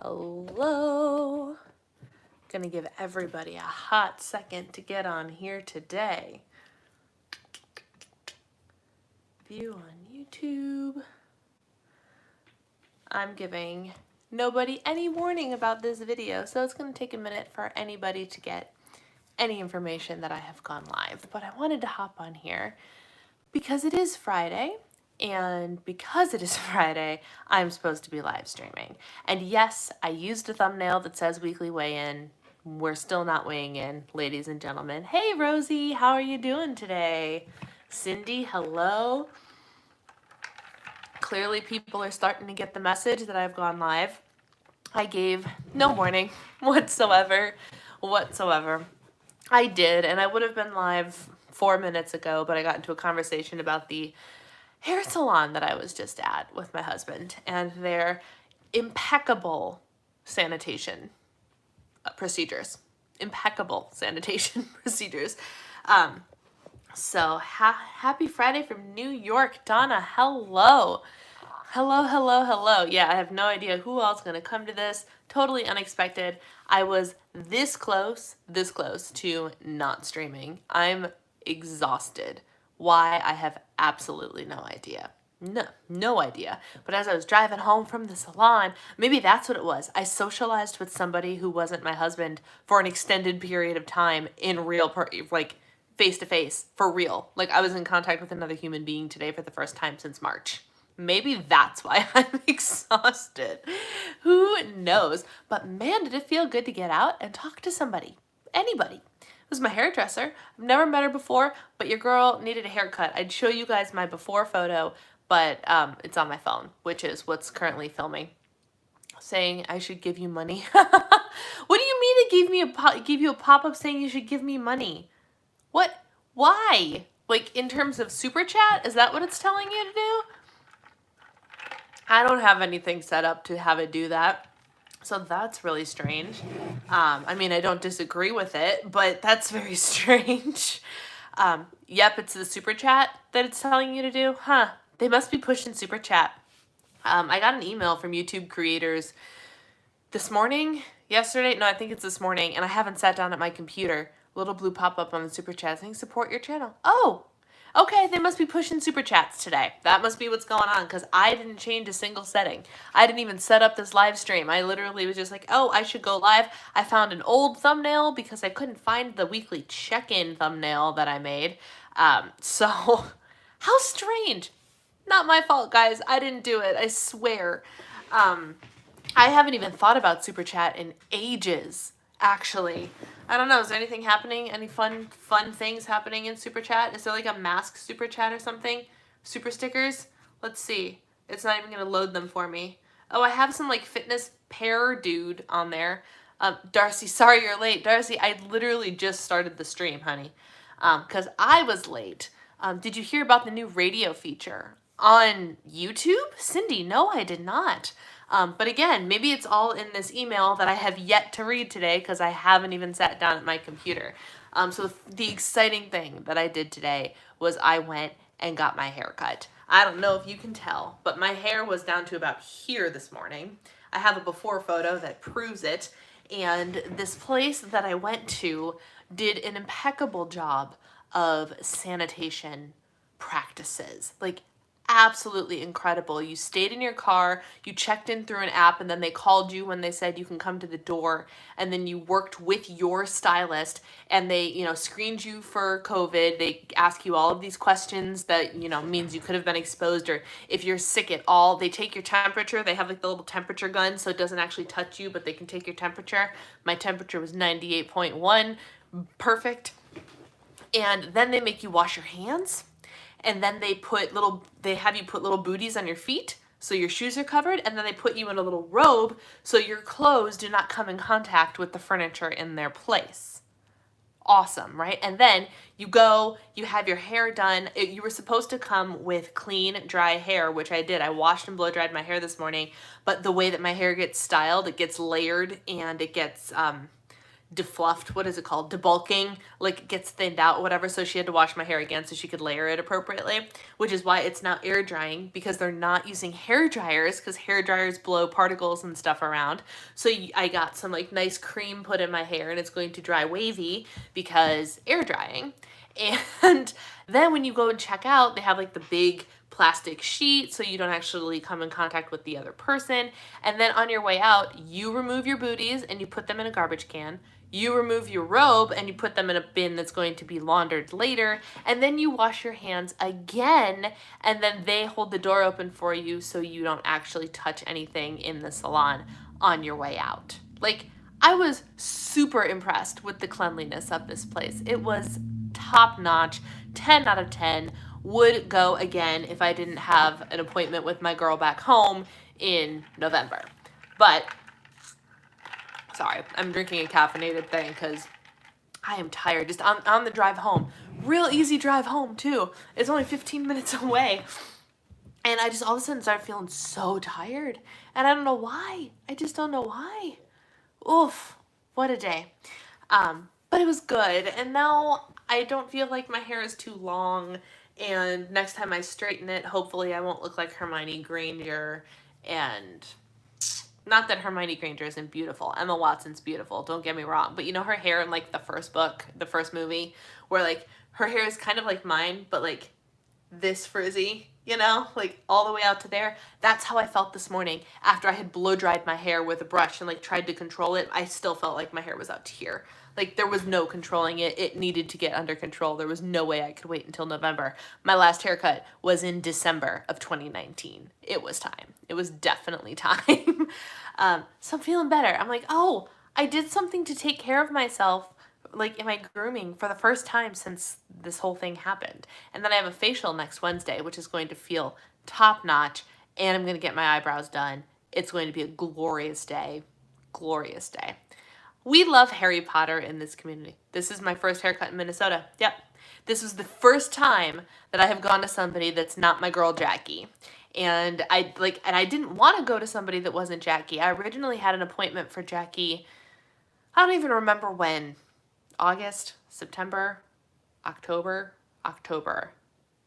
Hello. Gonna give everybody a hot second to get on here today. View on YouTube. I'm giving nobody any warning about this video, so it's gonna take a minute for anybody to get any information that I have gone live. But I wanted to hop on here because it is Friday. And because it is Friday, I'm supposed to be live streaming. And yes, I used a thumbnail that says weekly weigh-in. We're still not weighing in, ladies and gentlemen. Hey, Rosie, how are you doing today? Cindy, hello. Clearly, people are starting to get the message that I've gone live. I gave no warning whatsoever. I did, and I would have been live 4 minutes ago, but I got into a conversation about the hair salon that I was just at with my husband and their impeccable sanitation procedures. So happy Friday from New York. Donna, hello. Hello. Yeah, I have no idea who else is going to come to this. Totally unexpected. I was this close to not streaming. I'm exhausted. Why? I have absolutely no idea. No idea. But as I was driving home from the salon, maybe that's what it was. I socialized with somebody who wasn't my husband for an extended period of time in real, like face to face, for real. Like I was in contact with another human being today for the first time since March. Maybe that's why I'm exhausted. Who knows? But man, did it feel good to get out and talk to somebody. Anybody. It was my hairdresser. I've never met her before, but your girl needed a haircut. I'd show you guys my before photo, but it's on my phone, which is what's currently filming. Saying I should give you money. What do you mean to give you a pop-up saying you should give me money? What? Why? Like in terms of super chat? Is that what it's telling you to do? I don't have anything set up to have it do that. So that's really strange. I mean, I don't disagree with it, but that's very strange. Yep, it's the super chat that it's telling you to do. Huh, they must be pushing super chat. I got an email from YouTube creators yesterday, no, I think it's this morning, and I haven't sat down at my computer. Little blue pop-up on the super chat saying support your channel. Oh, okay, they must be pushing super chats today. That must be what's going on, because I didn't change a single setting. I didn't even set up this live stream. I literally was just like, oh, I should go live. I found an old thumbnail because I couldn't find the weekly check-in thumbnail that I made. So, how strange. Not my fault, guys. I didn't do it. I swear. I haven't even thought about super chat in ages, actually. I don't know. Is there anything happening? Any fun things happening in super chat? Is there like a mask super chat or something? Super stickers? Let's see. It's not even going to load them for me. Oh, I have some like fitness pear dude on there. Darcy, sorry you're late. Darcy, I literally just started the stream, honey. Because I was late. Did you hear about the new radio feature on YouTube? Cindy, no, I did not. But again, maybe it's all in this email that I have yet to read today because I haven't even sat down at my computer. So the exciting thing that I did today was I went and got my hair cut. I don't know if you can tell, but my hair was down to about here this morning. I have a before photo that proves it. And this place that I went to did an impeccable job of sanitation practices. Like, absolutely incredible. You stayed in your car, you checked in through an app, and then they called you when they said you can come to the door, and then you worked with your stylist, and they, screened you for COVID. They ask you all of these questions that, means you could have been exposed, or if you're sick at all, they take your temperature. They have like the little temperature gun, so it doesn't actually touch you, but they can take your temperature. My temperature was 98.1, perfect. And then they make you wash your hands. And then they have you put little booties on your feet so your shoes are covered, and then they put you in a little robe so your clothes do not come in contact with the furniture in their place. Awesome, right? And then you have your hair done. You were supposed to come with clean, dry hair, which I did. I washed and blow dried my hair this morning, but the way that my hair gets styled, it gets layered and it gets defluffed, what is it called, debulking, like it gets thinned out or whatever, so she had to wash my hair again so she could layer it appropriately, which is why it's now air drying, because they're not using hair dryers, because hair dryers blow particles and stuff around. So I got some like nice cream put in my hair, and it's going to dry wavy because air drying. And then when you go and check out, they have like the big plastic sheet so you don't actually come in contact with the other person. And then on your way out, you remove your booties and you put them in a garbage can. You remove your robe and you put them in a bin that's going to be laundered later. And then you wash your hands again, and then they hold the door open for you so you don't actually touch anything in the salon on your way out. Like, I was super impressed with the cleanliness of this place. It was top notch, 10 out of 10. Would go again if I didn't have an appointment with my girl back home in November. But, sorry, I'm drinking a caffeinated thing because I am tired. Just on the drive home. Real easy drive home, too. It's only 15 minutes away. And I just all of a sudden started feeling so tired. And I don't know why. I just don't know why. Oof, what a day. But it was good. And now I don't feel like my hair is too long. And next time I straighten it, hopefully I won't look like Hermione Granger. And not that Hermione Granger isn't beautiful. Emma Watson's beautiful, don't get me wrong. But you know her hair in like the first book, the first movie, where like her hair is kind of like mine, but like this frizzy, you know, like all the way out to there. That's how I felt this morning after I had blow dried my hair with a brush and like tried to control it. I still felt like my hair was out to here. Like there was no controlling it. It needed to get under control. There was no way I could wait until November. My last haircut was in December of 2019. It was time. It was definitely time. So I'm feeling better. I'm like, oh, I did something to take care of myself, like in my grooming for the first time since this whole thing happened. And then I have a facial next Wednesday, which is going to feel top notch. And I'm going to get my eyebrows done. It's going to be a glorious day. Glorious day. We love Harry Potter in this community. This is my first haircut in Minnesota. Yep. This was the first time that I have gone to somebody that's not my girl Jackie. And I didn't want to go to somebody that wasn't Jackie. I originally had an appointment for Jackie. I don't even remember when. August, September, October.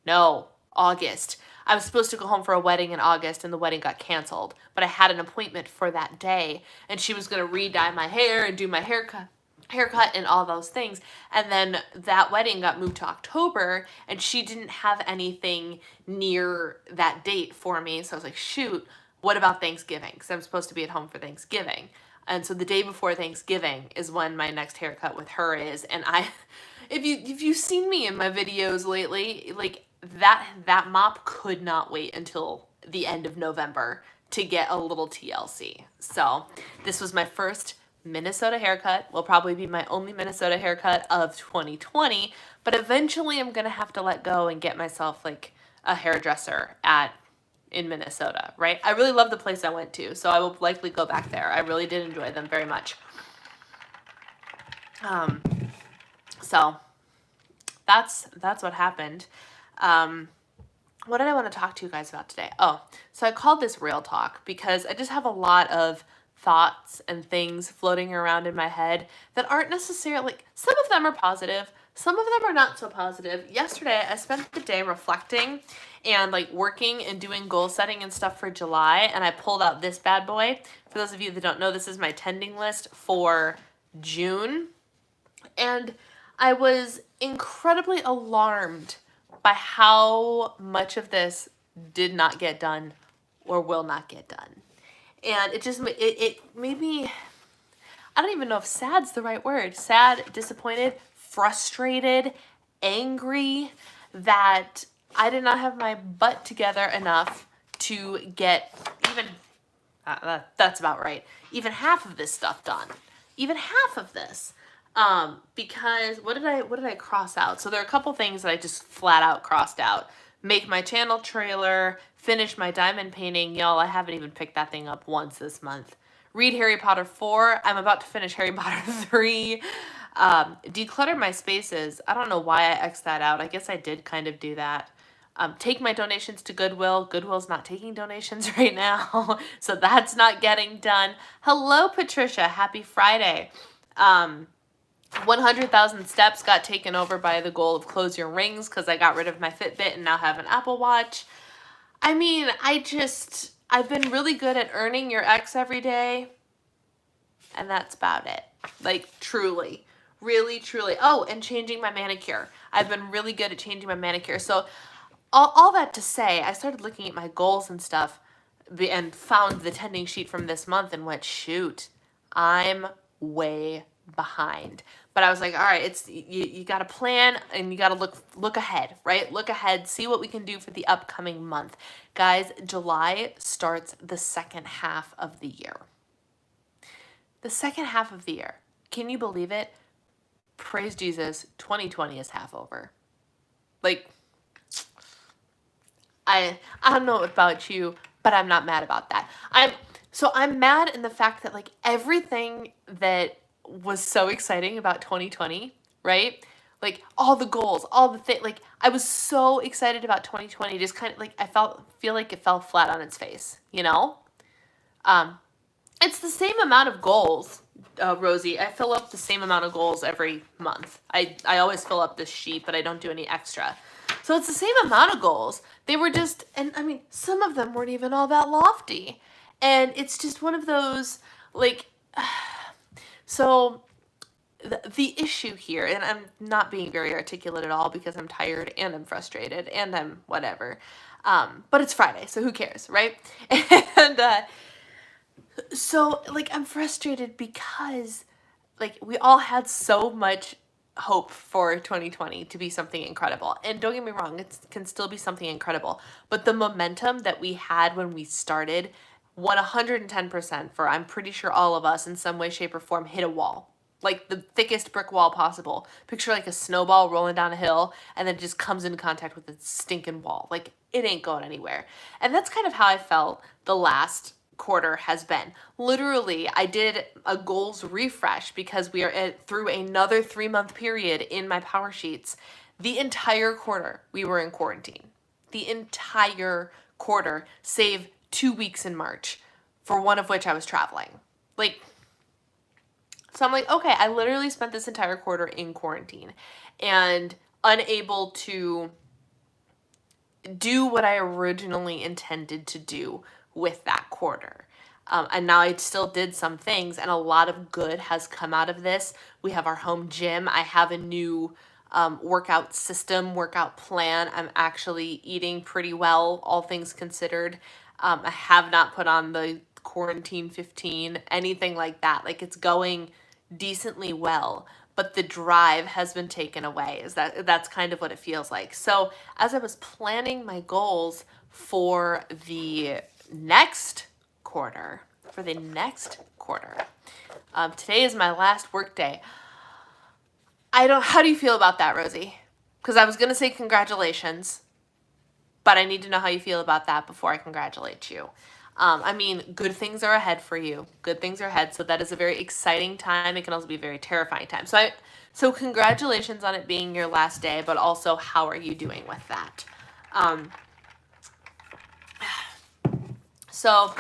No, August. I was supposed to go home for a wedding in August, and the wedding got canceled. But I had an appointment for that day, and she was going to re-dye my hair and do my haircut and all those things. And then that wedding got moved to October, and she didn't have anything near that date for me. So I was like, shoot, what about Thanksgiving? Because I'm supposed to be at home for Thanksgiving. And so the day before Thanksgiving is when my next haircut with her is. And if you've seen me in my videos lately, like that mop could not wait until the end of November to get a little TLC. So this was my first Minnesota haircut. Will probably be my only Minnesota haircut of 2020. But eventually I'm going to have to let go and get myself like a hairdresser in Minnesota, right? I really love the place I went to, so I will likely go back there. I really did enjoy them very much. So that's what happened. What did I want to talk to you guys about today? Oh, so I called this Real Talk because I just have a lot of thoughts and things floating around in my head that aren't necessarily, like, some of them are positive, some of them are not so positive. Yesterday, I spent the day reflecting and like working and doing goal setting and stuff for July, and I pulled out this bad boy. For those of you that don't know, this is my tending list for June, and I was incredibly alarmed by how much of this did not get done or will not get done. And it made me, I don't even know if sad's the right word. Sad, disappointed, frustrated, angry that I did not have my butt together enough to get even, that's about right, even half of this stuff done. Even half of this. Because what did I cross out? So there are a couple things that I just flat out crossed out. Make my channel trailer, finish my diamond painting. Y'all, I haven't even picked that thing up once this month. Read Harry Potter 4. I'm about to finish Harry Potter 3. Declutter my spaces. I don't know why I X'd that out. I guess I did kind of do that. Take my donations to Goodwill. Goodwill's not taking donations right now, so that's not getting done. Hello, Patricia. Happy Friday. 100,000 steps got taken over by the goal of close your rings because I got rid of my Fitbit and now have an Apple Watch. I mean, I've been really good at earning your ex every day, and that's about it. Like, truly. Really, truly. Oh, and changing my manicure. I've been really good at changing my manicure. So, all that to say, I started looking at my goals and stuff and found the tending sheet from this month and went, shoot, I'm way behind. But I was like, all right, it's you got to plan and you got to look ahead, right? Look ahead, see what we can do for the upcoming month. Guys, July starts the second half of the year. The second half of the year. Can you believe it? Praise Jesus, 2020 is half over. Like, I don't know about you, but I'm not mad about that. I'm mad in the fact that like everything that was so exciting about 2020, right? Like all the goals, all the things, like I was so excited about 2020, just kind of like feel like it fell flat on its face, you know? It's the same amount of goals, Rosie. I fill up the same amount of goals every month. I always fill up this sheet, but I don't do any extra. So it's the same amount of goals. They were just, and I mean, some of them weren't even all that lofty. And it's just one of those, like, so the issue here, and I'm not being very articulate at all because I'm tired and I'm frustrated and I'm whatever. But it's Friday, so who cares, right? And so, like, I'm frustrated because, like, we all had so much hope for 2020 to be something incredible. And don't get me wrong, it can still be something incredible. But the momentum that we had when we started, 110% for, I'm pretty sure all of us in some way, shape, or form hit a wall. Like the thickest brick wall possible. Picture like a snowball rolling down a hill and then it just comes into contact with a stinking wall. Like, it ain't going anywhere. And that's kind of how I felt the last quarter has been. Literally, I did a goals refresh because we are through another 3-month period in my power sheets. The entire quarter we were in quarantine. The entire quarter, save 2 weeks in March, for one of which I was traveling. Like, so I'm like, okay, I literally spent this entire quarter in quarantine and unable to do what I originally intended to do with that quarter. And now I still did some things, and a lot of good has come out of this. We have our home gym. I have a new workout system, workout plan. I'm actually eating pretty well, all things considered. I have not put on the quarantine 15, anything like that. Like, it's going decently well, but the drive has been taken away. That's kind of what it feels like. So as I was planning my goals for the next quarter, today is my last work day. How do you feel about that, Rosie? Because I was going to say congratulations, but I need to know how you feel about that before I congratulate you. I mean, good things are ahead for you. Good things are ahead. So that is a very exciting time. It can also be a very terrifying time. So congratulations on it being your last day, but also how are you doing with that? So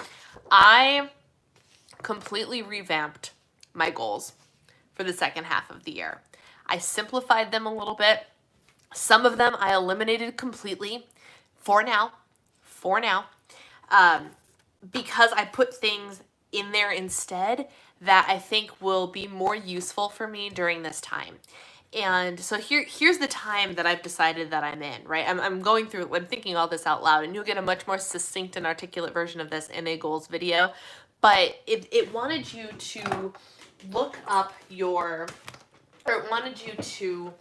I completely revamped my goals for the second half of the year. I simplified them a little bit. Some of them I eliminated completely for now. Because I put things in there instead that I think will be more useful for me during this time. And so here's the time that I've decided that I'm in, right? I'm thinking all this out loud, and you'll get a much more succinct and articulate version of this in a goals video. But it wanted you to look up it wanted you to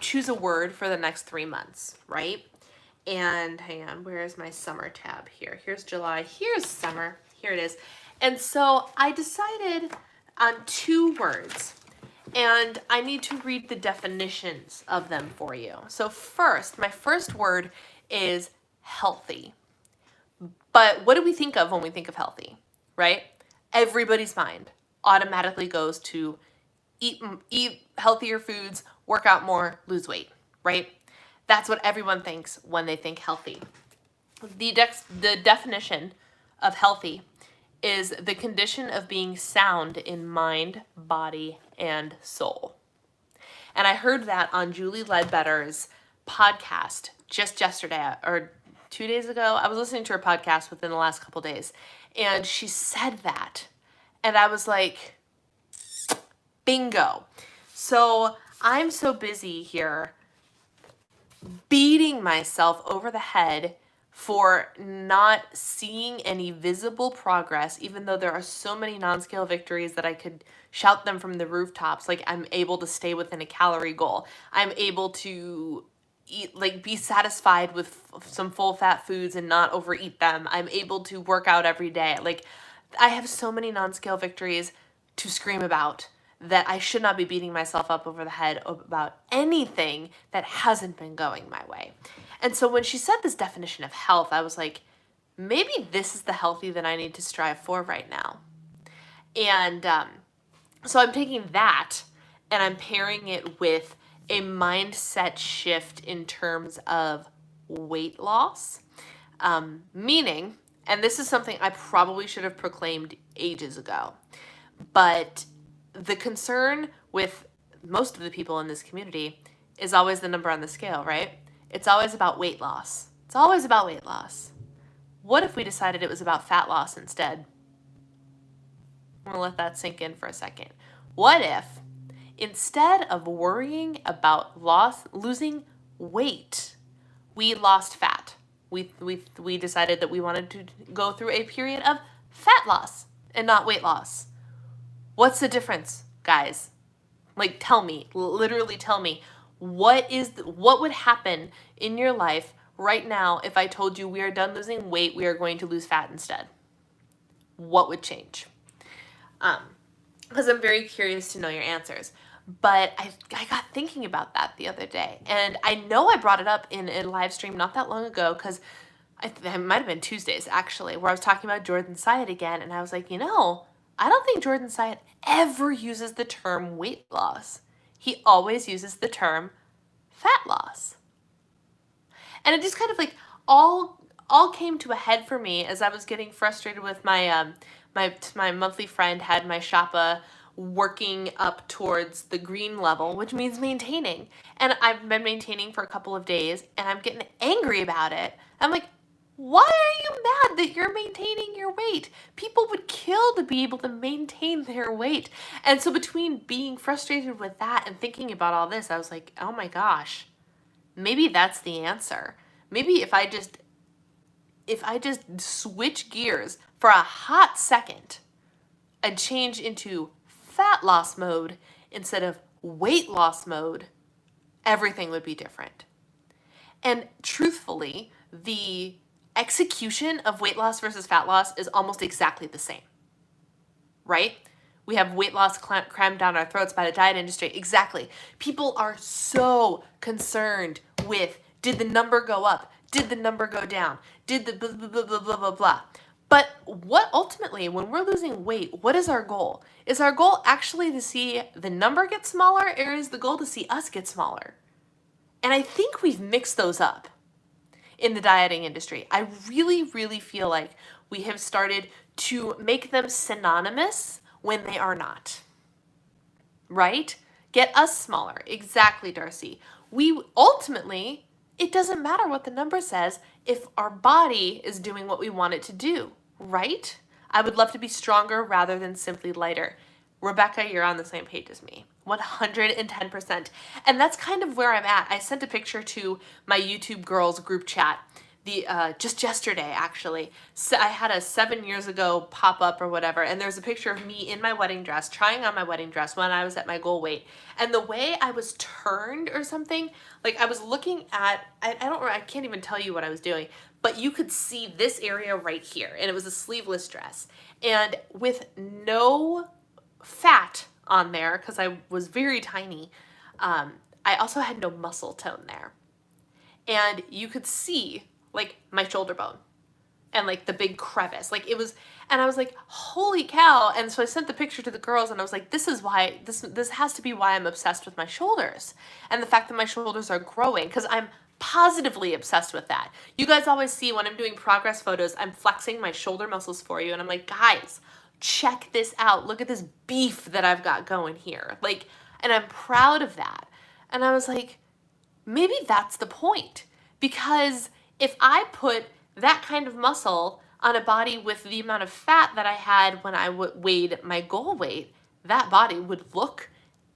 choose a word for the next 3 months, right? And hang on, where is my summer tab here? Here's July, here's summer, here it is. And so I decided on 2 words, and I need to read the definitions of them for you. So my first word is healthy. But what do we think of when we think of healthy, right? Everybody's mind automatically goes to eat healthier foods, work out more, lose weight, right? That's what everyone thinks when they think healthy. The definition of healthy is the condition of being sound in mind, body, and soul. And I heard that on Julie Ledbetter's podcast just yesterday or 2 days ago. I was listening to her podcast within the last couple days, and she said that. And I was like, bingo. So I'm so busy here beating myself over the head for not seeing any visible progress, even though there are so many non-scale victories that I could shout them from the rooftops. Like, I'm able to stay within a calorie goal. I'm able to eat, like, be satisfied with some full fat foods and not overeat them. I'm able to work out every day. Like, I have so many non-scale victories to scream about that I should not be beating myself up over the head about anything that hasn't been going my way. And so when she said this definition of health, I was like, maybe this is the healthy that I need to strive for right now. And so I'm taking that and I'm pairing it with a mindset shift in terms of weight loss, meaning, and this is something I probably should have proclaimed ages ago, but the concern with most of the people in this community is always the number on the scale, right? It's always about weight loss. It's always about weight loss. What if we decided it was about fat loss instead? I'm gonna let that sink in for a second. What if instead of worrying about losing weight, we lost fat? We decided that we wanted to go through a period of fat loss and not weight loss. What's the difference, guys? Like, tell me, literally tell me, what would happen in your life right now if I told you we are done losing weight, we are going to lose fat instead? What would change? Because I'm very curious to know your answers. But I got thinking about that the other day, and I know I brought it up in a live stream not that long ago, because it might have been Tuesdays actually, where I was talking about Jordan Syatt again, and I was like, I don't think Jordan Syatt ever uses the term weight loss. He always uses the term fat loss. And it just kind of like all came to a head for me as I was getting frustrated with my my monthly friend had my Shoppa working up towards the green level, which means maintaining. And I've been maintaining for a couple of days and I'm getting angry about it. I'm like, why are you mad that you're maintaining your weight? People would kill to be able to maintain their weight. And so between being frustrated with that and thinking about all this, I was like, oh my gosh, maybe that's the answer. Maybe if I just switch gears for a hot second and change into fat loss mode instead of weight loss mode, everything would be different. And truthfully, the execution of weight loss versus fat loss is almost exactly the same, right? We have weight loss crammed down our throats by the diet industry. Exactly. People are so concerned with, did the number go up? Did the number go down? Did the blah, blah, blah, blah, blah, blah, blah. But what ultimately, when we're losing weight, what is our goal? Is our goal actually to see the number get smaller, or is the goal to see us get smaller? And I think we've mixed those up in the dieting industry. I really, really feel like we have started to make them synonymous when they are not. Right? Get us smaller. Exactly, Darcy. We ultimately, it doesn't matter what the number says if our body is doing what we want it to do, right? I would love to be stronger rather than simply lighter. Rebecca, you're on the same page as me. 110%. And that's kind of where I'm at. I sent a picture to my YouTube girls group chat just yesterday, actually. So I had a 7 years ago pop-up or whatever, and there's a picture of me in my wedding dress, trying on my wedding dress when I was at my goal weight. And the way I was turned or something, like I was looking at, I can't even tell you what I was doing, but you could see this area right here, and it was a sleeveless dress. And with no fat on there, because I was very tiny, I also had no muscle tone there. And you could see like my shoulder bone and like the big crevice, like it was, and I was like, holy cow. And so I sent the picture to the girls and I was like, this is why, this has to be why I'm obsessed with my shoulders and the fact that my shoulders are growing, because I'm positively obsessed with that. You guys always see when I'm doing progress photos, I'm flexing my shoulder muscles for you, and I'm like, guys, check this out. Look at this beef that I've got going here. Like, and I'm proud of that. And I was like, maybe that's the point. Because if I put that kind of muscle on a body with the amount of fat that I had when I weighed my goal weight, that body would look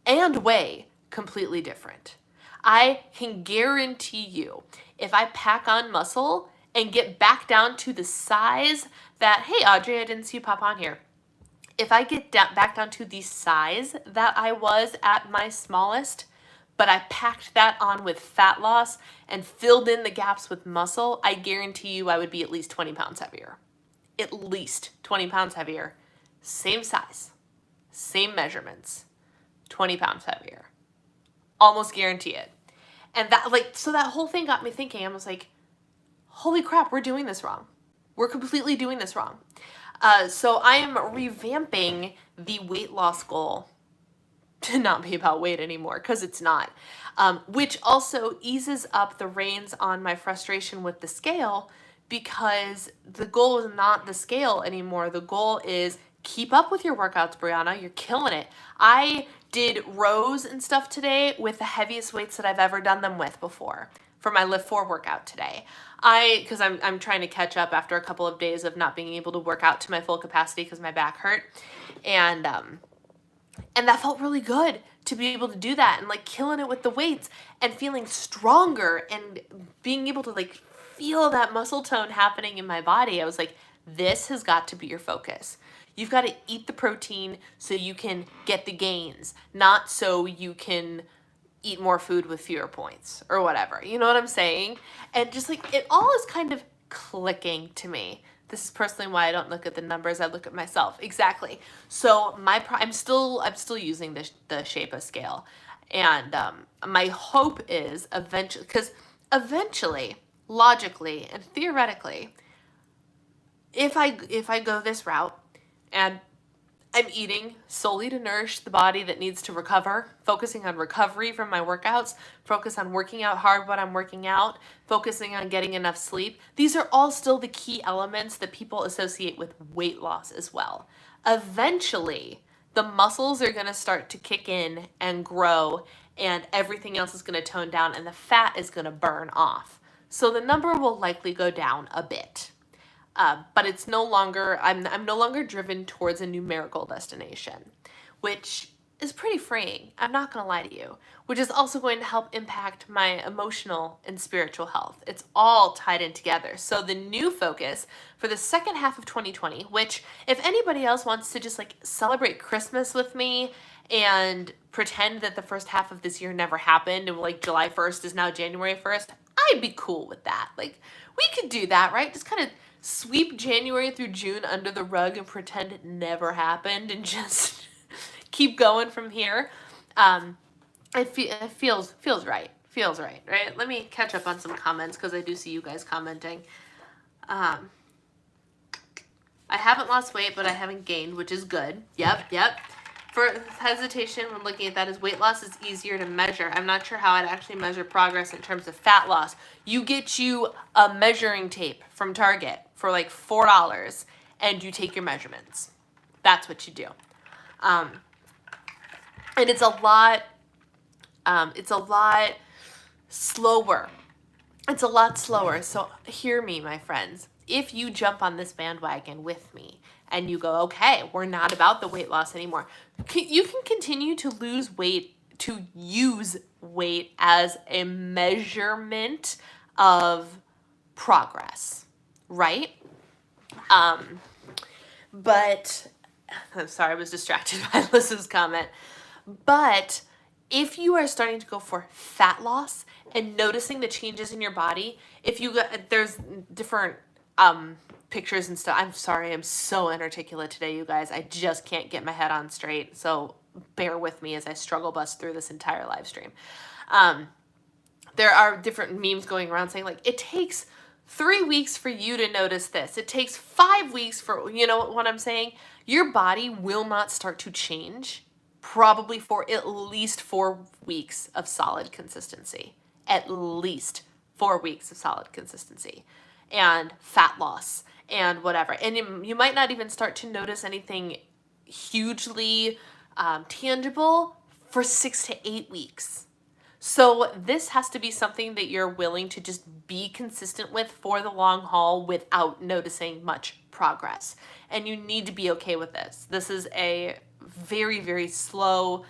and weigh completely different. I can guarantee you, if I pack on muscle and get back down to the size that, hey, Audrey, I didn't see you pop on here. If I get back down to the size that I was at my smallest, but I packed that on with fat loss and filled in the gaps with muscle, I guarantee you I would be at least 20 pounds heavier. At least 20 pounds heavier. Same size, same measurements, 20 pounds heavier. Almost guarantee it. And that, so that whole thing got me thinking. I was like, holy crap, we're doing this wrong. We're completely doing this wrong. So I am revamping the weight loss goal to not be about weight anymore, because it's not. Which also eases up the reins on my frustration with the scale, because the goal is not the scale anymore. The goal is keep up with your workouts, Brianna. You're killing it. I did rows and stuff today with the heaviest weights that I've ever done them with before for my Lift 4 workout today. Because I'm trying to catch up after a couple of days of not being able to work out to my full capacity because my back hurt. And that felt really good to be able to do that and killing it with the weights and feeling stronger and being able to feel that muscle tone happening in my body. I was like, this has got to be your focus. You've got to eat the protein so you can get the gains, not so you can eat more food with fewer points or whatever. You know what I'm saying? And just it all is kind of clicking to me. This is personally why I don't look at the numbers. I look at myself. Exactly. So I'm still using the Shape scale, and my hope is eventually, logically and theoretically, if I go this route and I'm eating solely to nourish the body that needs to recover, focusing on recovery from my workouts, focus on working out hard when I'm working out, focusing on getting enough sleep. These are all still the key elements that people associate with weight loss as well. Eventually, the muscles are going to start to kick in and grow, and everything else is going to tone down, and the fat is going to burn off. So the number will likely go down a bit. But it's no longer, I'm no longer driven towards a numerical destination, which is pretty freeing. I'm not going to lie to you, which is also going to help impact my emotional and spiritual health. It's all tied in together. So the new focus for the second half of 2020, which if anybody else wants to just celebrate Christmas with me and pretend that the first half of this year never happened and July 1st is now January 1st, I'd be cool with that. We could do that, right? Just kind of sweep January through June under the rug and pretend it never happened and just keep going from here. It feels right. Feels right, right? Let me catch up on some comments because I do see you guys commenting. I haven't lost weight, but I haven't gained, which is good. Yep. For hesitation when looking at that is weight loss is easier to measure. I'm not sure how I'd actually measure progress in terms of fat loss. You get you a measuring tape from Target for $4 and you take your measurements. That's what you do. And it's a lot slower. It's a lot slower. So hear me, my friends. If you jump on this bandwagon with me and you go, okay, we're not about the weight loss anymore, you can continue to lose weight, to use weight as a measurement of progress, right? But I'm sorry, I was distracted by Liz's comment. But if you are starting to go for fat loss and noticing the changes in your body, there's different pictures and stuff. I'm sorry, I'm so inarticulate today, you guys. I just can't get my head on straight. So bear with me as I struggle bust through this entire live stream. There are different memes going around saying it takes 3 weeks for you to notice this. It takes 5 weeks for, you know what I'm saying? Your body will not start to change probably for at least 4 weeks of solid consistency. At least 4 weeks of solid consistency and fat loss and whatever. And you might not even start to notice anything hugely tangible for 6 to 8 weeks. So this has to be something that you're willing to just be consistent with for the long haul without noticing much progress. And you need to be okay with this. This is a very, very slow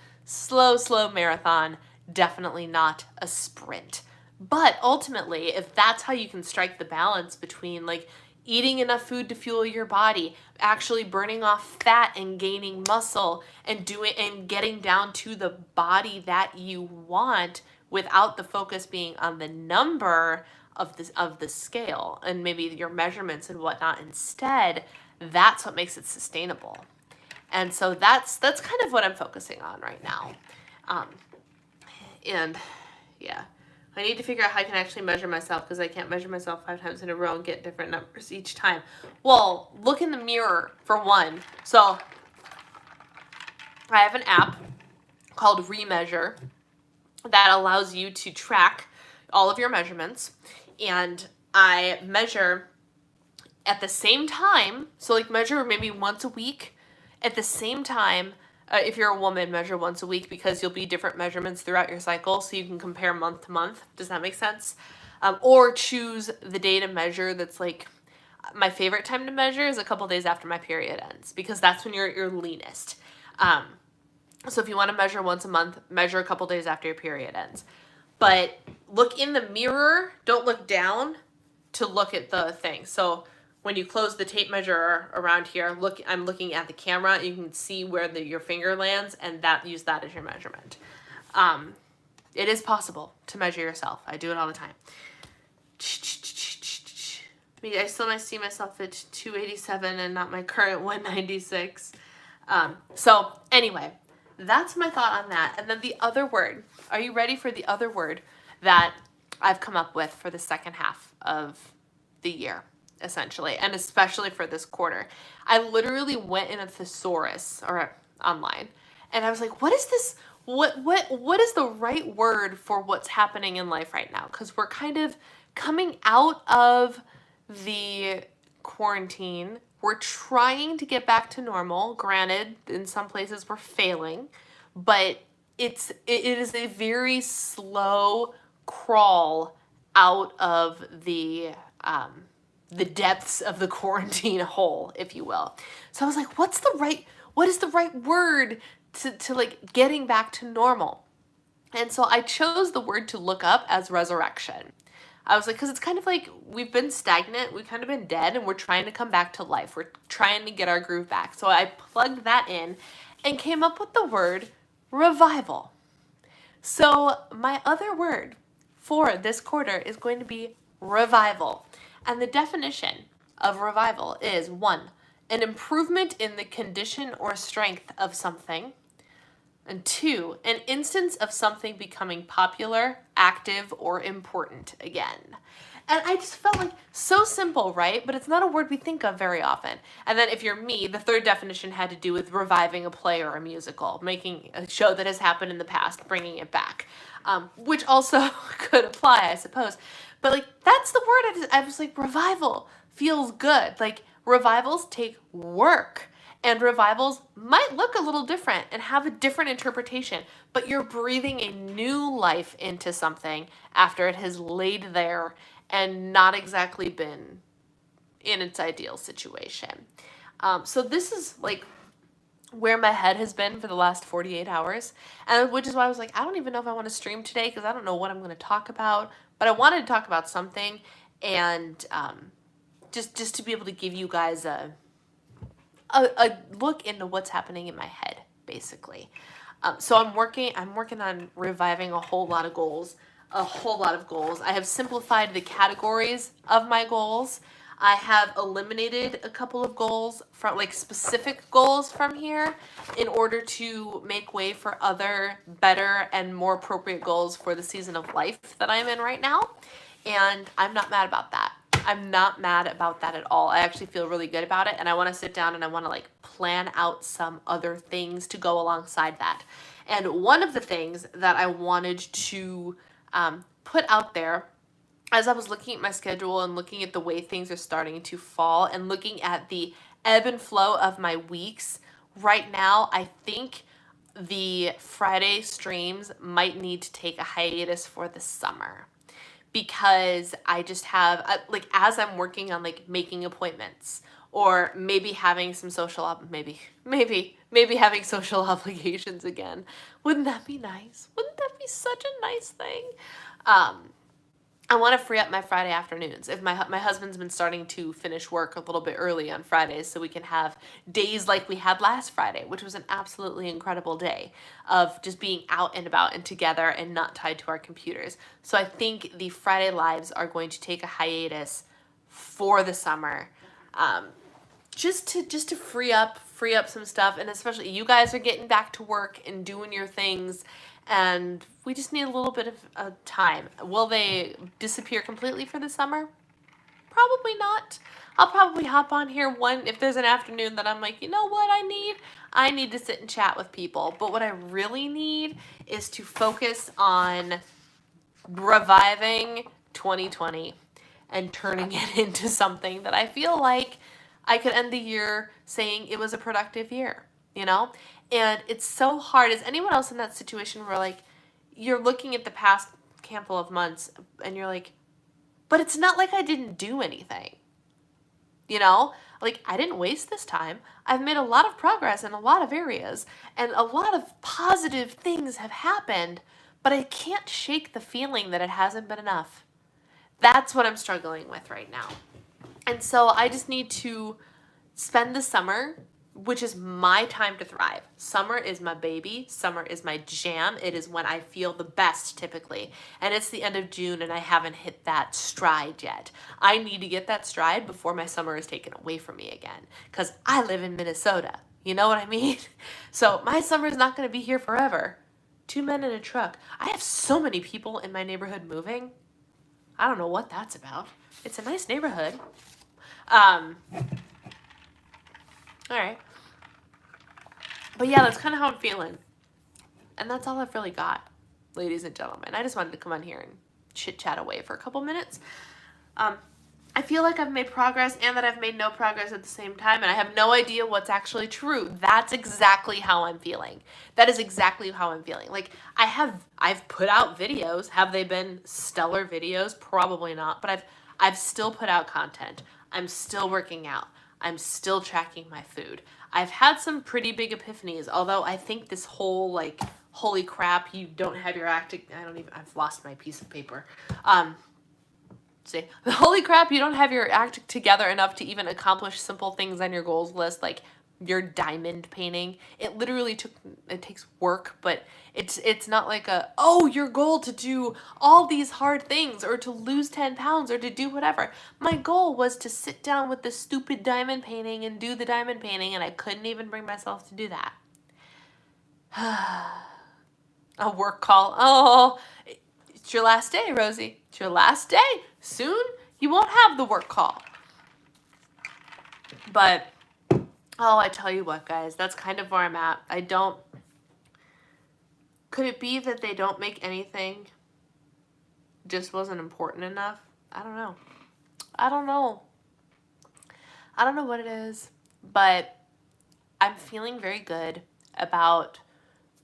marathon, definitely not a sprint. But ultimately, if that's how you can strike the balance between like eating enough food to fuel your body, actually burning off fat and gaining muscle and getting down to the body that you want without the focus being on the number of the scale and maybe your measurements and whatnot instead, that's what makes it sustainable. And so that's kind of what I'm focusing on right now. And yeah, I need to figure out how I can actually measure myself, because I can't measure myself 5 times in a row and get different numbers each time. Well, look in the mirror for one. So I have an app called Remeasure that allows you to track all of your measurements, and I measure at the same time. So like measure maybe once a week at the same time. If you're a woman, measure once a week, because you'll be different measurements throughout your cycle, so you can compare month to month. Does that make sense? Or choose the day to measure that's like, my favorite time to measure is a couple days after my period ends, because that's when you're at your leanest. So if you want to measure once a month, measure a couple days after your period ends. But look in the mirror, don't look down to look at the thing. So when you close the tape measure around here, I'm looking at the camera. You can see where your finger lands, and use that as your measurement. It is possible to measure yourself. I do it all the time. I still might see myself at 287 and not my current 196. So anyway, that's my thought on that. And then the other word. Are you ready for the other word that I've come up with for the second half of the year? Essentially, and especially for this quarter. I literally went in a thesaurus or online, and I was like, what is this? What is the right word for what's happening in life right now? Because we're kind of coming out of the quarantine. We're trying to get back to normal. Granted, in some places we're failing, but it is a very slow crawl out of the depths of the quarantine hole, if you will. So I was like, what is the right word to like getting back to normal? And so I chose the word to look up as resurrection. I was like, because it's kind of like we've been stagnant, we've kind of been dead, and we're trying to come back to life. We're trying to get our groove back. So I plugged that in and came up with the word revival. So my other word for this quarter is going to be revival. And the definition of revival is 1, an improvement in the condition or strength of something. And 2, an instance of something becoming popular, active, or important again. And I just felt like, so simple, right? But it's not a word we think of very often. And then if you're me, the third definition had to do with reviving a play or a musical, making a show that has happened in the past, bringing it back, which also could apply, I suppose. But like, that's the word. I was like, revival feels good. Like, revivals take work. And revivals might look a little different and have a different interpretation, but you're breathing a new life into something after it has laid there and not exactly been in its ideal situation. So this is like where my head has been for the last 48 hours, and which is why I was like, I don't even know if I want to stream today, because I don't know what I'm going to talk about, but I wanted to talk about something, and just to be able to give you guys a look into what's happening in my head, basically. So I'm working on reviving a whole lot of goals. I have simplified the categories of my goals. I have eliminated a couple of goals from like specific goals from here in order to make way for other better and more appropriate goals for the season of life that I'm in right now. And I'm not mad about that. I'm not mad about that at all. I actually feel really good about it, and I want to sit down and I want to like plan out some other things to go alongside that. And one of the things that I wanted to put out there, as I was looking at my schedule and looking at the way things are starting to fall and looking at the ebb and flow of my weeks right now, I think the Friday streams might need to take a hiatus for the summer, because I just have, like, as I'm working on, like, making appointments, or maybe having some maybe having social obligations again. Wouldn't that be nice? Wouldn't that be such a nice thing? I want to free up my Friday afternoons. If my husband's been starting to finish work a little bit early on Fridays, so we can have days like we had last Friday, which was an absolutely incredible day of just being out and about and together and not tied to our computers. So I think the Friday lives are going to take a hiatus for the summer, just to free up some stuff, and especially you guys are getting back to work and doing your things, and we just need a little bit of time. Will they disappear completely for the summer? Probably not. I'll probably hop on here if there's an afternoon that I'm like, you know what I need to sit and chat with people. But what I really need is to focus on reviving 2020 and turning it into something that I feel like I could end the year saying it was a productive year, you know? And it's so hard. Is anyone else in that situation where, like, you're looking at the past handful of months and you're like, but it's not like I didn't do anything, you know? Like, I didn't waste this time. I've made a lot of progress in a lot of areas, and a lot of positive things have happened, but I can't shake the feeling that it hasn't been enough. That's what I'm struggling with right now. And so I just need to spend the summer, which is my time to thrive. Summer is my baby. Summer is my jam. It is when I feel the best, typically. And it's the end of June, and I haven't hit that stride yet. I need to get that stride before my summer is taken away from me again, because I live in Minnesota. You know what I mean? So my summer is not going to be here forever. 2 men in a truck. I have so many people in my neighborhood moving. I don't know what that's about. It's a nice neighborhood. All right. But yeah, that's kind of how I'm feeling. And that's all I've really got, ladies and gentlemen. I just wanted to come on here and chit-chat away for a couple minutes. I feel like I've made progress and that I've made no progress at the same time, and I have no idea what's actually true. That's exactly how I'm feeling. That is exactly how I'm feeling. Like, I've put out videos. Have they been stellar videos? Probably not, but I've still put out content. I'm still working out. I'm still tracking my food. I've had some pretty big epiphanies, although I think this whole, like, holy crap, you don't have your act, I've lost my piece of paper. The holy crap, you don't have your act together enough to even accomplish simple things on your goals list, like your diamond painting. It literally takes work, but it's not like your goal to do all these hard things, or to lose 10 pounds, or to do whatever. My goal was to sit down with the stupid diamond painting and do the diamond painting, and I couldn't even bring myself to do that. A work call. Oh, it's your last day, Rosie. It's your last day. Soon, you won't have the work call. But, I tell you what, guys, that's kind of where I'm at. Could it be that they don't make anything just wasn't important enough? I don't know. I don't know what it is, but I'm feeling very good about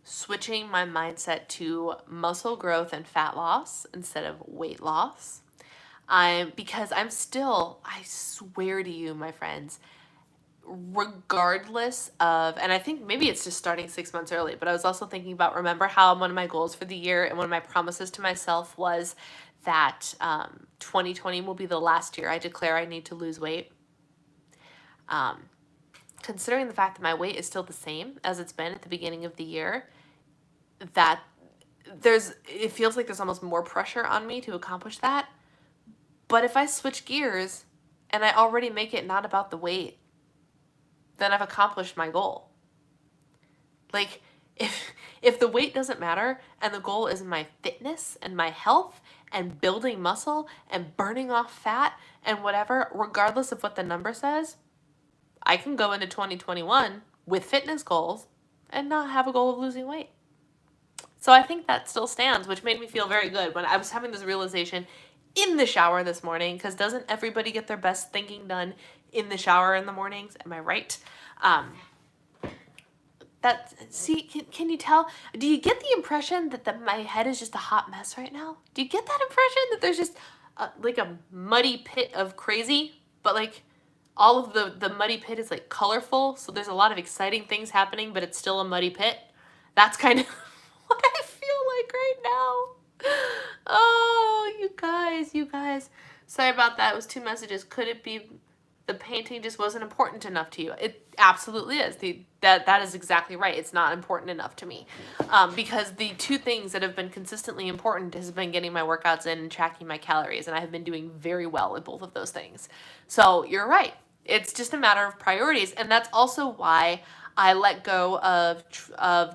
switching my mindset to muscle growth and fat loss instead of weight loss. Because I'm still, I swear to you, my friends, regardless of, and I think maybe it's just starting 6 months early, but I was also thinking about, remember how one of my goals for the year and one of my promises to myself was that 2020 will be the last year I declare I need to lose weight. Considering the fact that my weight is still the same as it's been at the beginning of the year, that it feels like there's almost more pressure on me to accomplish that. But if I switch gears and I already make it not about the weight, then I've accomplished my goal. Like, if the weight doesn't matter and the goal is my fitness and my health and building muscle and burning off fat and whatever, regardless of what the number says, I can go into 2021 with fitness goals and not have a goal of losing weight. So I think that still stands, which made me feel very good when I was having this realization in the shower this morning, because doesn't everybody get their best thinking done in the shower in the mornings? Am I right? See, can you tell? Do you get the impression that my head is just a hot mess right now? Do you get that impression that there's just like a muddy pit of crazy, but like all of the muddy pit is like colorful, so there's a lot of exciting things happening, but it's still a muddy pit? That's kind of what I feel like right now. Oh, you guys. Sorry about that. It was 2 messages. Could it be the painting just wasn't important enough to you? It absolutely is. That is exactly right. It's not important enough to me. Because the 2 things that have been consistently important has been getting my workouts in and tracking my calories, and I have been doing very well at both of those things. So you're right. It's just a matter of priorities, and that's also why I let go of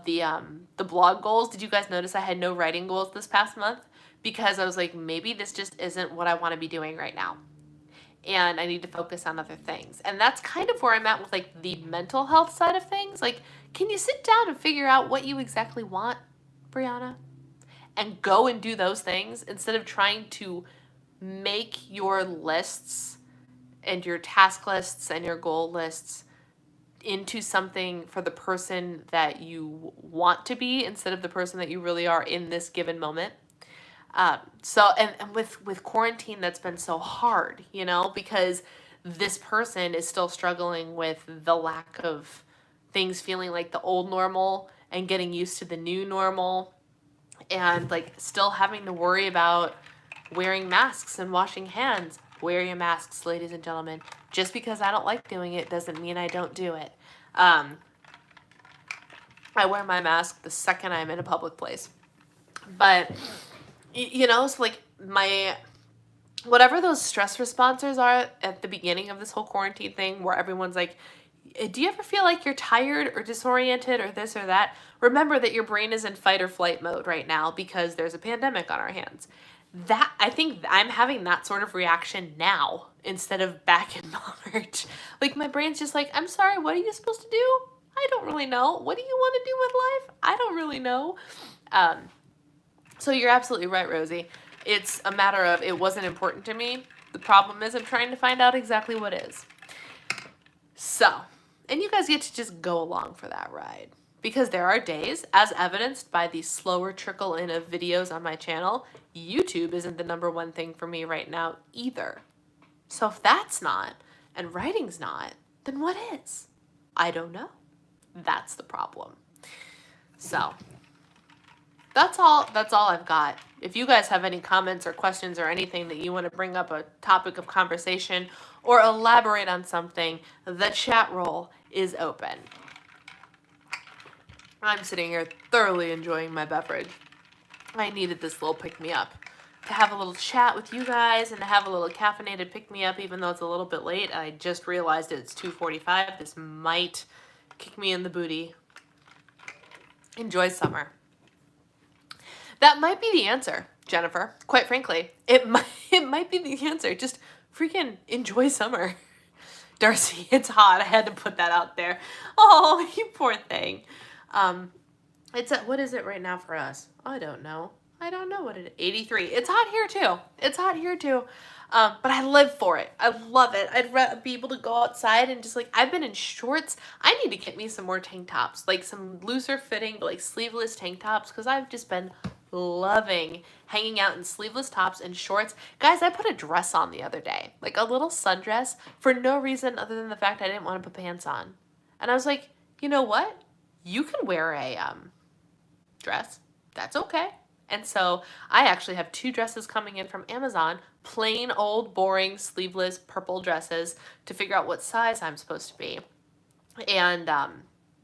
the blog goals. Did you guys notice I had no writing goals this past month? Because I was like, maybe this just isn't what I want to be doing right now, and I need to focus on other things. And that's kind of where I'm at with like the mental health side of things. Like, can you sit down and figure out what you exactly want, Brianna, and go and do those things instead of trying to make your lists and your task lists and your goal lists into something for the person that you want to be instead of the person that you really are in this given moment. And with quarantine, that's been so hard, because this person is still struggling with the lack of things feeling like the old normal and getting used to the new normal, and like still having to worry about wearing masks and washing hands. Wear your masks, ladies and gentlemen. Just because I don't like doing it doesn't mean I don't do it. I wear my mask the second I'm in a public place. But, so like whatever those stress responses are at the beginning of this whole quarantine thing, where everyone's like, do you ever feel like you're tired or disoriented or this or that? Remember that your brain is in fight or flight mode right now because there's a pandemic on our hands. I think I'm having that sort of reaction now instead of back in March. Like, my brain's just like, I'm sorry, what are you supposed to do? I don't really know. What do you want to do with life? I don't really know. So you're absolutely right, Rosie. It's a matter of it wasn't important to me. The problem is I'm trying to find out exactly what is. So, and you guys get to just go along for that ride. Because there are days, as evidenced by the slower trickle in of videos on my channel, YouTube isn't the #1 thing for me right now either. So if that's not, and writing's not, then what is? I don't know. That's the problem. So that's all I've got. If you guys have any comments or questions or anything that you want to bring up a topic of conversation or elaborate on something, the chat roll is open. I'm sitting here thoroughly enjoying my beverage. I needed this little pick-me-up to have a little chat with you guys and to have a little caffeinated pick-me-up, even though it's a little bit late. I just realized it's 2:45. This might kick me in the booty. Enjoy summer. That might be the answer, Jennifer. Quite frankly, it might be the answer. Just freaking enjoy summer. Darcy, it's hot. I had to put that out there. Oh, you poor thing. What is it right now for us? I don't know what it is. 83. It's hot here too. But I live for it. I love it. I'd rather be able to go outside and just like, I've been in shorts. I need to get me some more tank tops, like some looser fitting, but like sleeveless tank tops, because I've just been loving hanging out in sleeveless tops and shorts. Guys, I put a dress on the other day, like a little sundress, for no reason other than the fact I didn't want to put pants on. And I was like, you know what? You can wear a dress. That's okay. And so I actually have 2 dresses coming in from Amazon, plain old boring sleeveless purple dresses, to figure out what size I'm supposed to be. And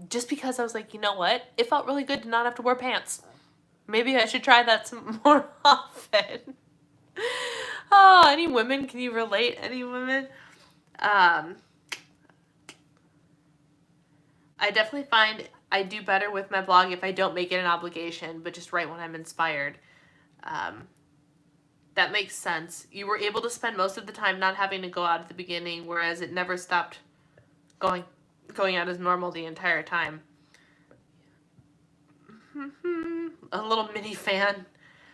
just because I was like, you know what? It felt really good to not have to wear pants. Maybe I should try that some more often. Oh, any women? Can you relate? Any women? I definitely find I do better with my blog if I don't make it an obligation, but just write when I'm inspired. That makes sense. You were able to spend most of the time not having to go out at the beginning, whereas it never stopped going out as normal the entire time. A little mini fan.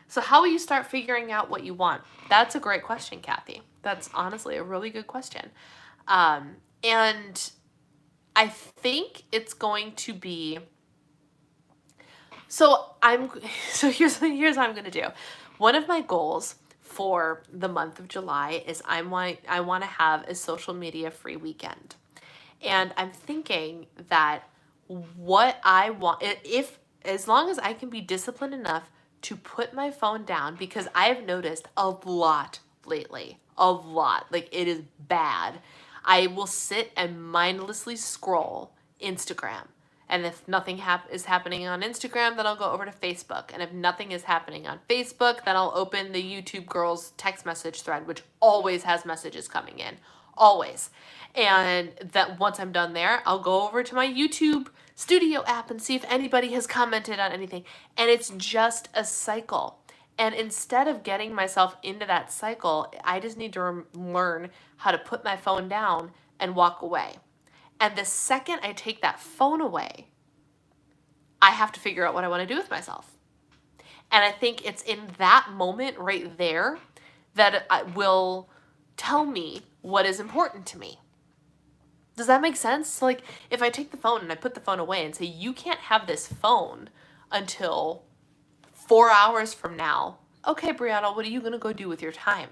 So how will you start figuring out what you want? That's a great question, Kathy. That's honestly a really good question. And I think it's going to be So here's what I'm gonna do. One of my goals for the month of July is I want to have a social media free weekend. And I'm thinking that what I want, if as long as I can be disciplined enough to put my phone down, because I have noticed a lot lately, a lot, like it is bad. I will sit and mindlessly scroll Instagram. And if nothing is happening on Instagram, then I'll go over to Facebook. And if nothing is happening on Facebook, then I'll open the YouTube girls text message thread, which always has messages coming in. Always. And that once I'm done there, I'll go over to my YouTube Studio app and see if anybody has commented on anything. And it's just a cycle. And instead of getting myself into that cycle, I just need to learn how to put my phone down and walk away. And the second I take that phone away, I have to figure out what I want to do with myself. And I think it's in that moment right there that it will tell me what is important to me. Does that make sense? Like, if I take the phone and I put the phone away and say, you can't have this phone until 4 hours from now. Okay, Brianna, what are you going to go do with your time?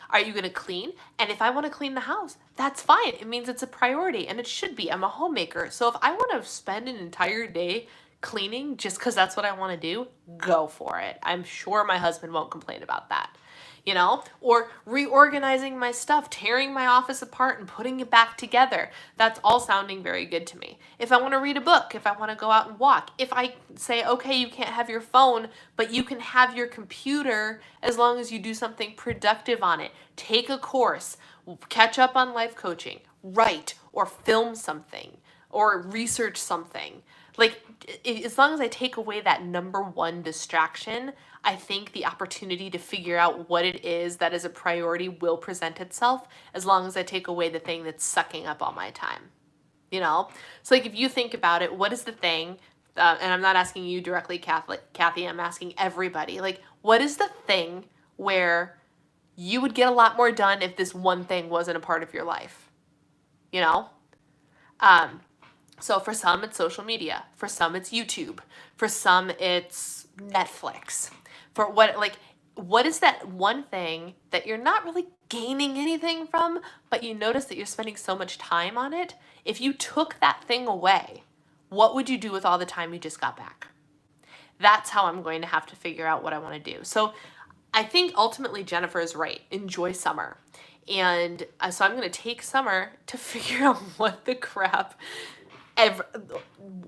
Are you going to clean? And if I want to clean the house, that's fine. It means it's a priority, and it should be. I'm a homemaker. So if I want to spend an entire day cleaning just because that's what I want to do, go for it. I'm sure my husband won't complain about that. Or reorganizing my stuff, tearing my office apart and putting it back together. That's all sounding very good to me. If I want to read a book, if I want to go out and walk, if I say, okay, you can't have your phone, but you can have your computer as long as you do something productive on it. Take a course, catch up on life coaching, write or film something or research something. Like, as long as I take away that number one distraction, I think the opportunity to figure out what it is that is a priority will present itself, as long as I take away the thing that's sucking up all my time. So like, if you think about it, what is the thing, and I'm not asking you directly, Kathy, I'm asking everybody, like, what is the thing where you would get a lot more done if this one thing wasn't a part of your life? So for some, it's social media. For some, it's YouTube. For some, it's Netflix. For what is that one thing that you're not really gaining anything from, but you notice that you're spending so much time on it? If you took that thing away, what would you do with all the time you just got back? That's how I'm going to have to figure out what I want to do. So I think ultimately Jennifer is right. Enjoy summer. And so I'm going to take summer to figure out what the crap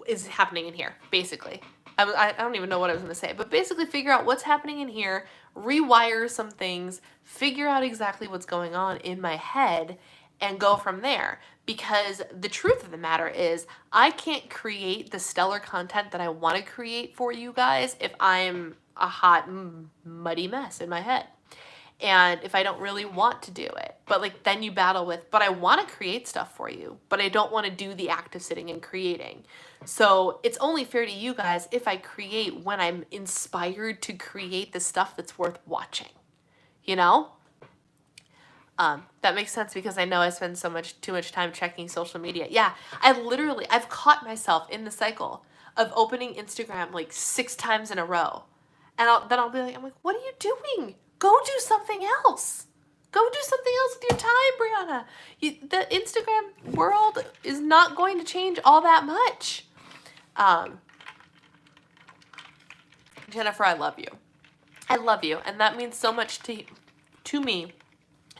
is happening in here, basically. I don't even know what I was going to say, but basically figure out what's happening in here, rewire some things, figure out exactly what's going on in my head, and go from there. Because the truth of the matter is, I can't create the stellar content that I want to create for you guys if I'm a hot, muddy mess in my head. And if I don't really want to do it, but then you battle with, but I want to create stuff for you, but I don't want to do the act of sitting and creating. So it's only fair to you guys if I create when I'm inspired to create the stuff that's worth watching, that makes sense, because I know I spend too much time checking social media. Yeah, I've caught myself in the cycle of opening Instagram 6 times in a row. And then I'll be like, what are you doing? Go do something else. Go do something else with your time, Brianna. The Instagram world is not going to change all that much. Jennifer, I love you. I love you. And that means so much to me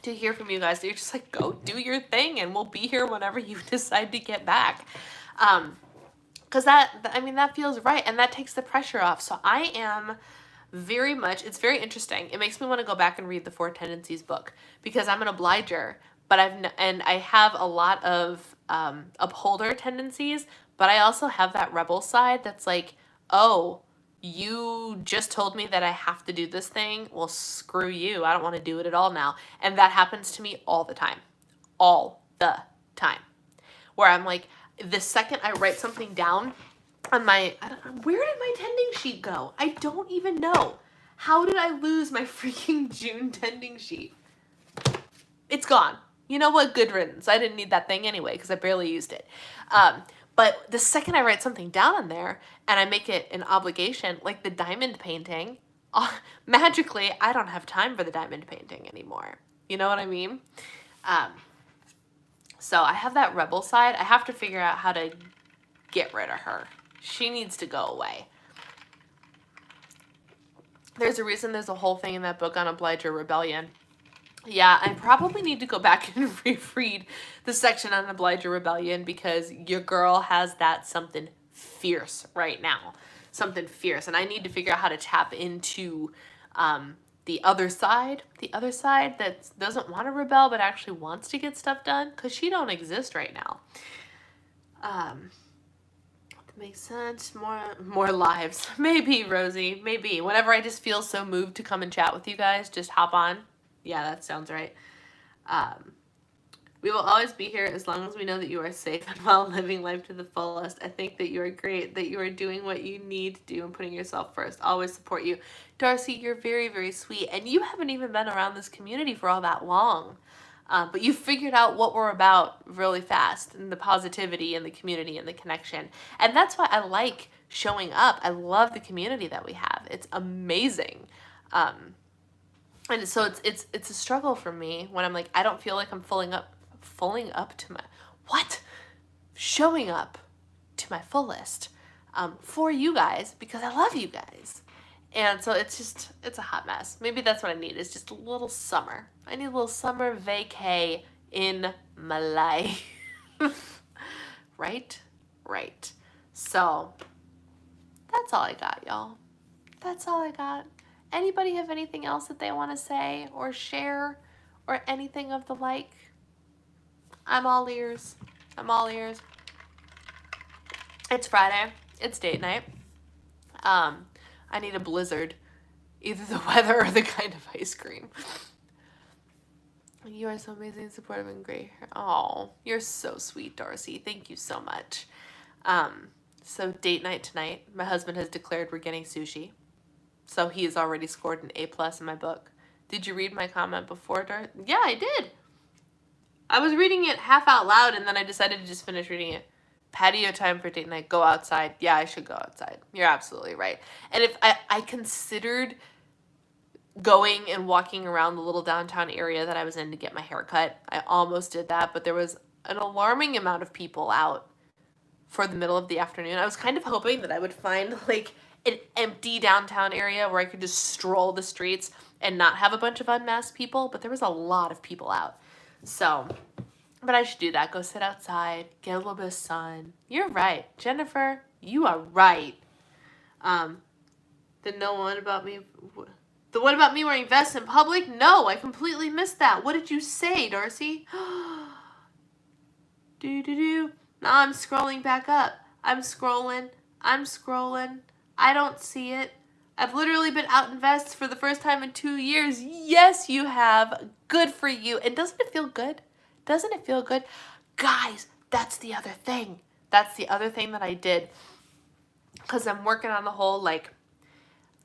to hear from you guys. You're just like, go do your thing and we'll be here whenever you decide to get back. Because that feels right. And that takes the pressure off. So I am it's very interesting. It makes me want to go back and read the 4 Tendencies book, because I'm an obliger, but I have a lot of upholder tendencies, but I also have that rebel side that's like, oh, you just told me that I have to do this thing. Well, screw you. I don't want to do it at all now. And that happens to me all the time. All the time. Where I'm like, the second I write something down on where did my tending sheet go? I don't even know. How did I lose my freaking June tending sheet? It's gone. You know what? Good riddance. I didn't need that thing anyway because I barely used it. But the second I write something down on there and I make it an obligation, like the diamond painting, magically, I don't have time for the diamond painting anymore. You know what I mean? So I have that rebel side. I have to figure out how to get rid of her. She needs to go away. There's a reason there's a whole thing in that book on Obliger Rebellion. Yeah, I probably need to go back and reread the section on Obliger Rebellion because your girl has that something fierce right now. Something fierce. And I need to figure out how to tap into the other side that doesn't want to rebel but actually wants to get stuff done, because she don't exist right now. Makes sense. More lives. Maybe, Rosie. Maybe. Whenever I just feel so moved to come and chat with you guys, just hop on. Yeah, that sounds right. We will always be here as long as we know that you are safe and well, living life to the fullest. I think that you are great, that you are doing what you need to do and putting yourself first. Always support you. Darcy, you're very, very sweet. And you haven't even been around this community for all that long. But you figured out what we're about really fast, and the positivity and the community and the connection. And that's why I like showing up. I love the community that we have. It's amazing. And so it's a struggle for me when I'm like, I don't feel like I'm showing up to my fullest for you guys, because I love you guys. And so it's a hot mess. Maybe that's what I need, is just a little summer. I need a little summer vacay in my life. Right? Right. So that's all I got, y'all. That's all I got. Anybody have anything else that they want to say or share or anything of the like? I'm all ears. I'm all ears. It's Friday. It's date night. I need a blizzard. Either the weather or the kind of ice cream. You are so amazing, supportive, and great. Oh, you're so sweet, Darcy. Thank you so much. So date night tonight. My husband has declared we're getting sushi. So he has already scored an A+ in my book. Did you read my comment before, Darcy? Yeah, I did. I was reading it half out loud, and then I decided to just finish reading it. Patio time for date night. Go outside. Yeah, I should go outside. You're absolutely right. And if I considered going and walking around the little downtown area that I was in to get my hair cut. I almost did that, but there was an alarming amount of people out for the middle of the afternoon. I was kind of hoping that I would find like an empty downtown area where I could just stroll the streets and not have a bunch of unmasked people, but there was a lot of people out. So, but I should do that. Go sit outside, get a little bit of sun. You're right. Jennifer, you are right. The one about me wearing vests in public? No, I completely missed that. What did you say, Darcy? Now I'm scrolling back up. I'm scrolling. I don't see it. I've literally been out in vests for the first time in 2 years. Yes, you have. Good for you. And doesn't it feel good? Doesn't it feel good? Guys, that's the other thing. That's the other thing that I did. Because I'm working on the whole, like,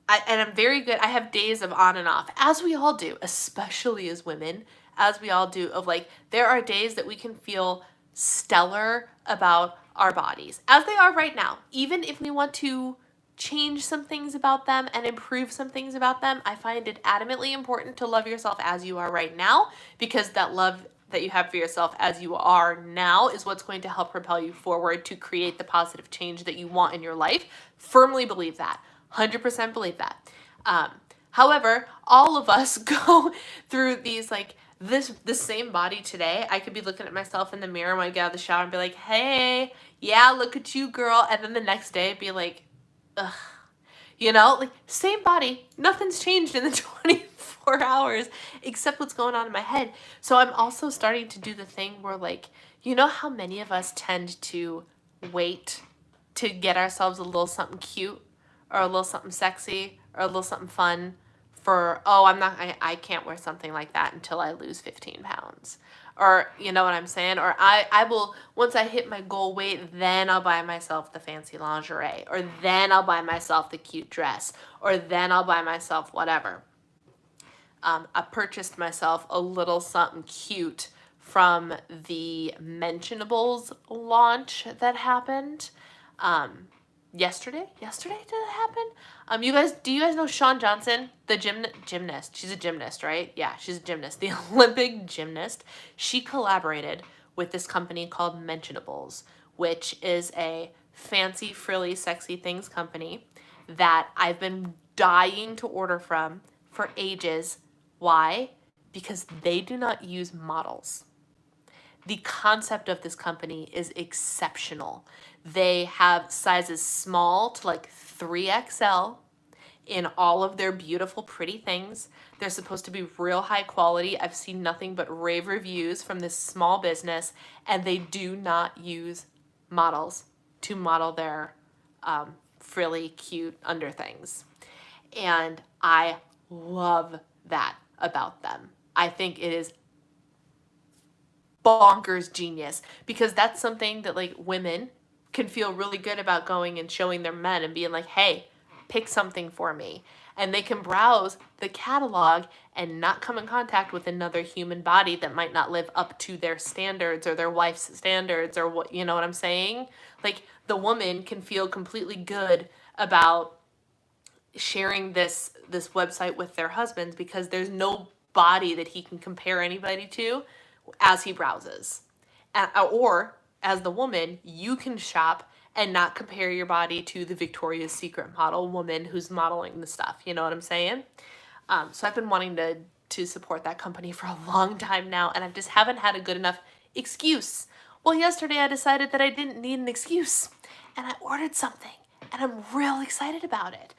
and I'm very good. I have days of on and off, as we all do, especially as women, as we all do, of like, there are days that we can feel stellar about our bodies, as they are right now. Even if we want to change some things about them and improve some things about them, I find it adamantly important to love yourself as you are right now, because that love that you have for yourself as you are now is what's going to help propel you forward to create the positive change that you want in your life. Firmly believe that. 100% believe that. However, all of us go through these, like, the same body today. I could be looking at myself in the mirror when I get out of the shower and be like, hey, yeah, look at you, girl. And then the next day be like, ugh. You know, like, same body. Nothing's changed in the 24 hours except what's going on in my head. So I'm also starting to do the thing where, like, you know how many of us tend to wait to get ourselves a little something cute or a little something sexy or a little something fun for, oh, I can't wear something like that until I lose 15 pounds. Or, you know what I'm saying? Or I will, once I hit my goal weight, then I'll buy myself the fancy lingerie. Or then I'll buy myself the cute dress. Or then I'll buy myself whatever. I purchased myself a little something cute from the Mentionables launch that happened yesterday. Yesterday did it happen? Do you guys know Shawn Johnson, the gymnast? She's a gymnast, right? Yeah, she's a gymnast. The Olympic gymnast. She collaborated with this company called Mentionables, which is a fancy, frilly, sexy things company that I've been dying to order from for ages. Why? Because they do not use models. The concept of this company is exceptional. They have sizes small to like 3XL in all of their beautiful, pretty things. They're supposed to be real high quality. I've seen nothing but rave reviews from this small business, and they do not use models to model their frilly, cute under things. And I love that about them. I think it is bonkers genius, because that's something that like women can feel really good about going and showing their men and being like, hey, pick something for me. And they can browse the catalog and not come in contact with another human body that might not live up to their standards or their wife's standards, or what, you know what I'm saying? Like, the woman can feel completely good about sharing this website with their husbands, because there's no body that he can compare anybody to as he browses. Or as the woman, you can shop and not compare your body to the Victoria's Secret model woman who's modeling the stuff. You know what I'm saying? So I've been wanting to support that company for a long time now, and I just haven't had a good enough excuse. Well, yesterday I decided that I didn't need an excuse, and I ordered something, and I'm real excited about it,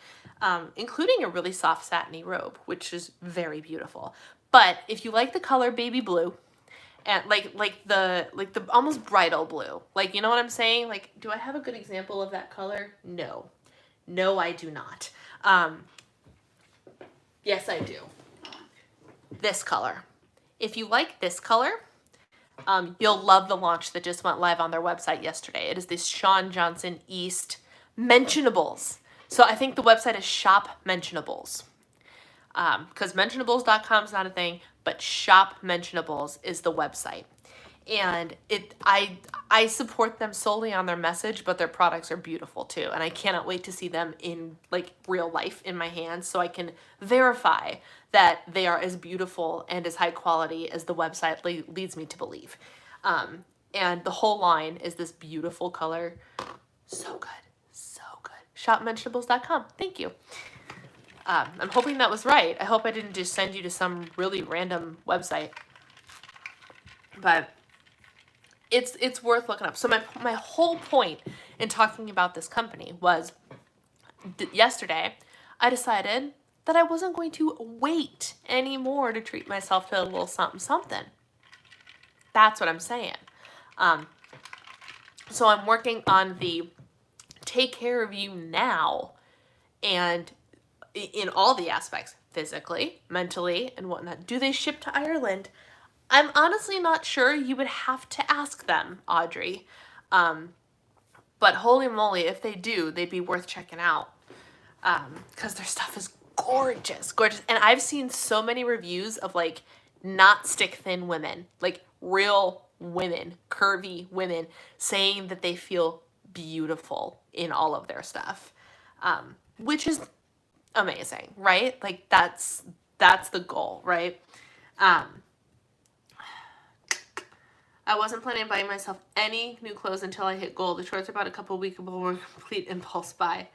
including a really soft satiny robe, which is very beautiful. But if you like the color baby blue, and like the almost bridal blue, like, you know what I'm saying? Like, do I have a good example of that color? No, I do not. Yes, I do. This color. If you like this color, you'll love the launch that just went live on their website yesterday. It is this Shawn Johnson East Mentionables. So I think the website is Shop Mentionables. Because mentionables.com is not a thing, but Shop Mentionables is the website. And I support them solely on their message, but their products are beautiful too. And I cannot wait to see them in like real life in my hands, so I can verify that they are as beautiful and as high quality as the website leads me to believe. And the whole line is this beautiful color. So good. So good. Shopmentionables.com. Thank you. I'm hoping that was right. I hope I didn't just send you to some really random website. But it's worth looking up. So my whole point in talking about this company was yesterday I decided that I wasn't going to wait anymore to treat myself to a little something something. That's what I'm saying. So I'm working on the take care of you now, and in all the aspects, physically, mentally, and whatnot. Do they ship to Ireland? I'm honestly not sure. You would have to ask them, Audrey. But holy moly, if they do, they'd be worth checking out. Because their stuff is gorgeous, gorgeous. And I've seen so many reviews of like not stick thin women, like real women, curvy women, saying that they feel beautiful in all of their stuff, which is amazing, right? Like that's the goal, right? I wasn't planning on buying myself any new clothes until I hit goal. The shorts are about a couple weeks before a complete impulse buy.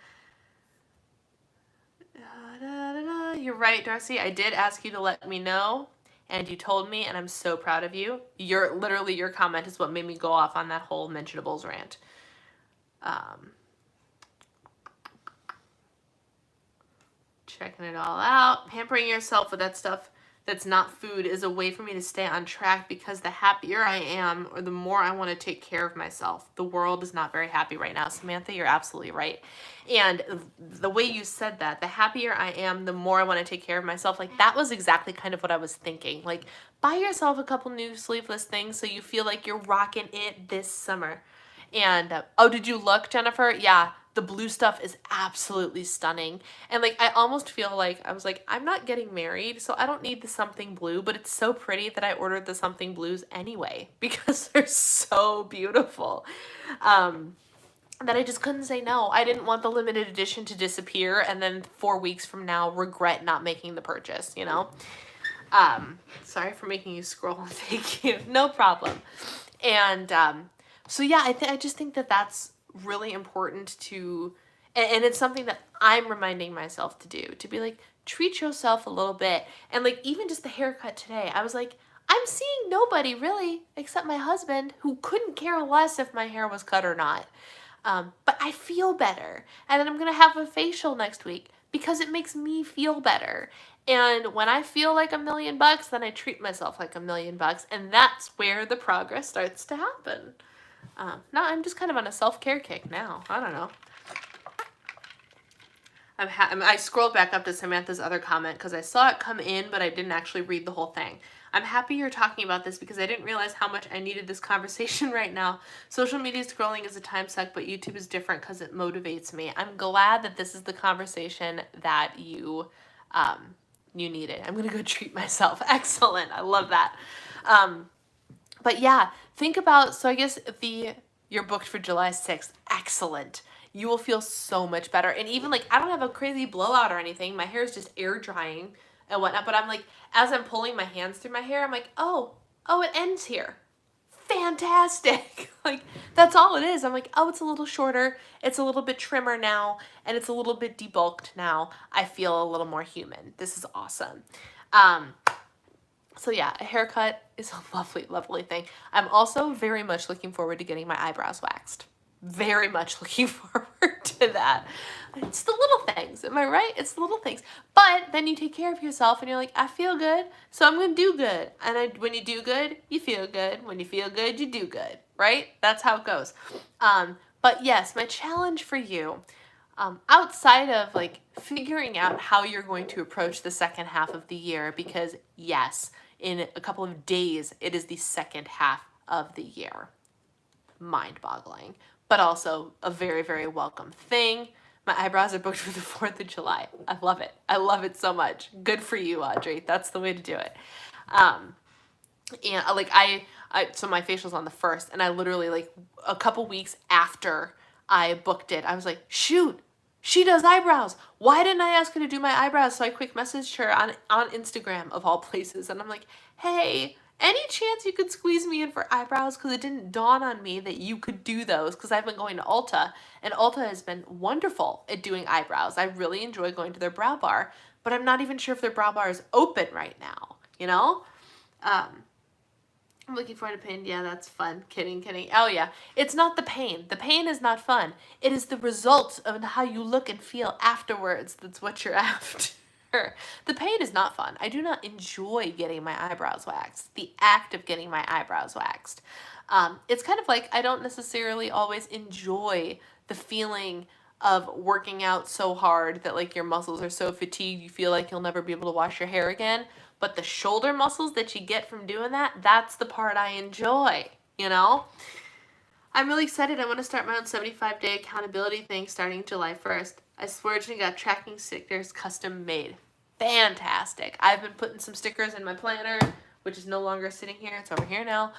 You're right, Darcy. I did ask you to let me know, and you told me, and I'm so proud of you. Your comment is what made me go off on that whole Mentionables rant. Checking it all out. Pampering yourself with that stuff that's not food is a way for me to stay on track, because the happier I am, or the more I want to take care of myself. The world is not very happy right now. Samantha, you're absolutely right. And the way you said that, the happier I am, the more I want to take care of myself, like that was exactly kind of what I was thinking. Like, buy yourself a couple new sleeveless things so you feel like you're rocking it this summer. And, oh, did you look, Jennifer? Yeah, The blue stuff is absolutely stunning. And like, I almost feel like, I was like, I'm not getting married, so I don't need the something blue, but it's so pretty that I ordered the something blues anyway, because they're so beautiful. That I just couldn't say no. I didn't want the limited edition to disappear and then 4 weeks from now regret not making the purchase, you know? Sorry for making you scroll. Thank you. No problem. And so yeah, I just think that that's really important to, and it's something that I'm reminding myself to do, to be like, treat yourself a little bit. And like, even just the haircut today, I was like, I'm seeing nobody really except my husband, who couldn't care less if my hair was cut or not. But I feel better. And then I'm going to have a facial next week because it makes me feel better. And when I feel like $1,000,000, then I treat myself like $1,000,000. And that's where the progress starts to happen. No, I'm just kind of on a self-care kick now. I don't know. I scrolled back up to Samantha's other comment because I saw it come in, but I didn't actually read the whole thing. I'm happy you're talking about this because I didn't realize how much I needed this conversation right now. Social media scrolling is a time suck, but YouTube is different because it motivates me. I'm glad that this is the conversation that you needed. I'm going to go treat myself. Excellent. I love that. But yeah, think about, so I guess you're booked for July 6th. Excellent. You will feel so much better. And even like, I don't have a crazy blowout or anything. My hair is just air drying and whatnot. But I'm like, as I'm pulling my hands through my hair, I'm like, oh, it ends here. Fantastic. Like, that's all it is. I'm like, oh, it's a little shorter. It's a little bit trimmer now. And it's a little bit debulked now. I feel a little more human. This is awesome. So yeah, a haircut is a lovely, lovely thing. I'm also very much looking forward to getting my eyebrows waxed. Very much looking forward to that. It's the little things, am I right? It's the little things. But then you take care of yourself and you're like, I feel good, so I'm going to do good. And when you do good, you feel good. When you feel good, you do good, right? That's how it goes. But yes, my challenge for you, outside of like figuring out how you're going to approach the second half of the year, because yes, in a couple of days, it is the second half of the year. Mind-boggling, but also a very, very welcome thing. My eyebrows are booked for the 4th of July. I love it. I love it so much. Good for you, Audrey. That's the way to do it. And like so my facial's on the 1st, and I literally like a couple weeks after I booked it, I was like, shoot, she does eyebrows. Why didn't I ask her to do my eyebrows? So I quick messaged her on Instagram of all places. And I'm like, hey, any chance you could squeeze me in for eyebrows? Because it didn't dawn on me that you could do those, because I've been going to Ulta, and Ulta has been wonderful at doing eyebrows. I really enjoy going to their brow bar, but I'm not even sure if their brow bar is open right now, you know? I'm looking forward to pain. Yeah, that's fun. Kidding. Oh yeah, it's not the pain. The pain is not fun. It is the result of how you look and feel afterwards that's what you're after. The pain is not fun. I do not enjoy getting my eyebrows waxed. The act of getting my eyebrows waxed. It's kind of like I don't necessarily always enjoy the feeling of working out so hard that like your muscles are so fatigued you feel like you'll never be able to wash your hair again. But the shoulder muscles that you get from doing that, that's the part I enjoy, you know? I'm really excited. I want to start my own 75-day accountability thing starting July 1st. I splurged and got tracking stickers custom made. Fantastic. I've been putting some stickers in my planner, which is no longer sitting here. It's over here now.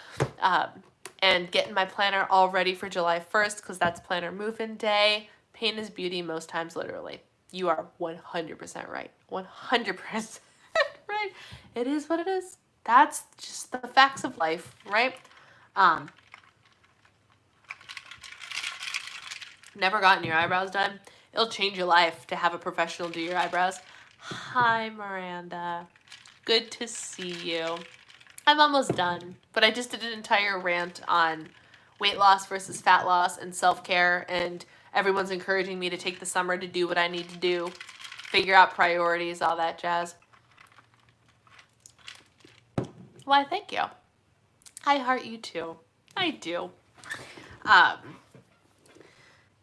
And getting my planner all ready for July 1st because that's planner move-in day. Pain is beauty most times, literally. You are 100% right. 100% right. It is what it is. That's just the facts of life, right? Never gotten your eyebrows done? It'll change your life to have a professional do your eyebrows. Hi, Miranda. Good to see you. I'm almost done, but I just did an entire rant on weight loss versus fat loss and self-care, and everyone's encouraging me to take the summer to do what I need to do, figure out priorities, all that jazz. Why, thank you. I heart you too. I do.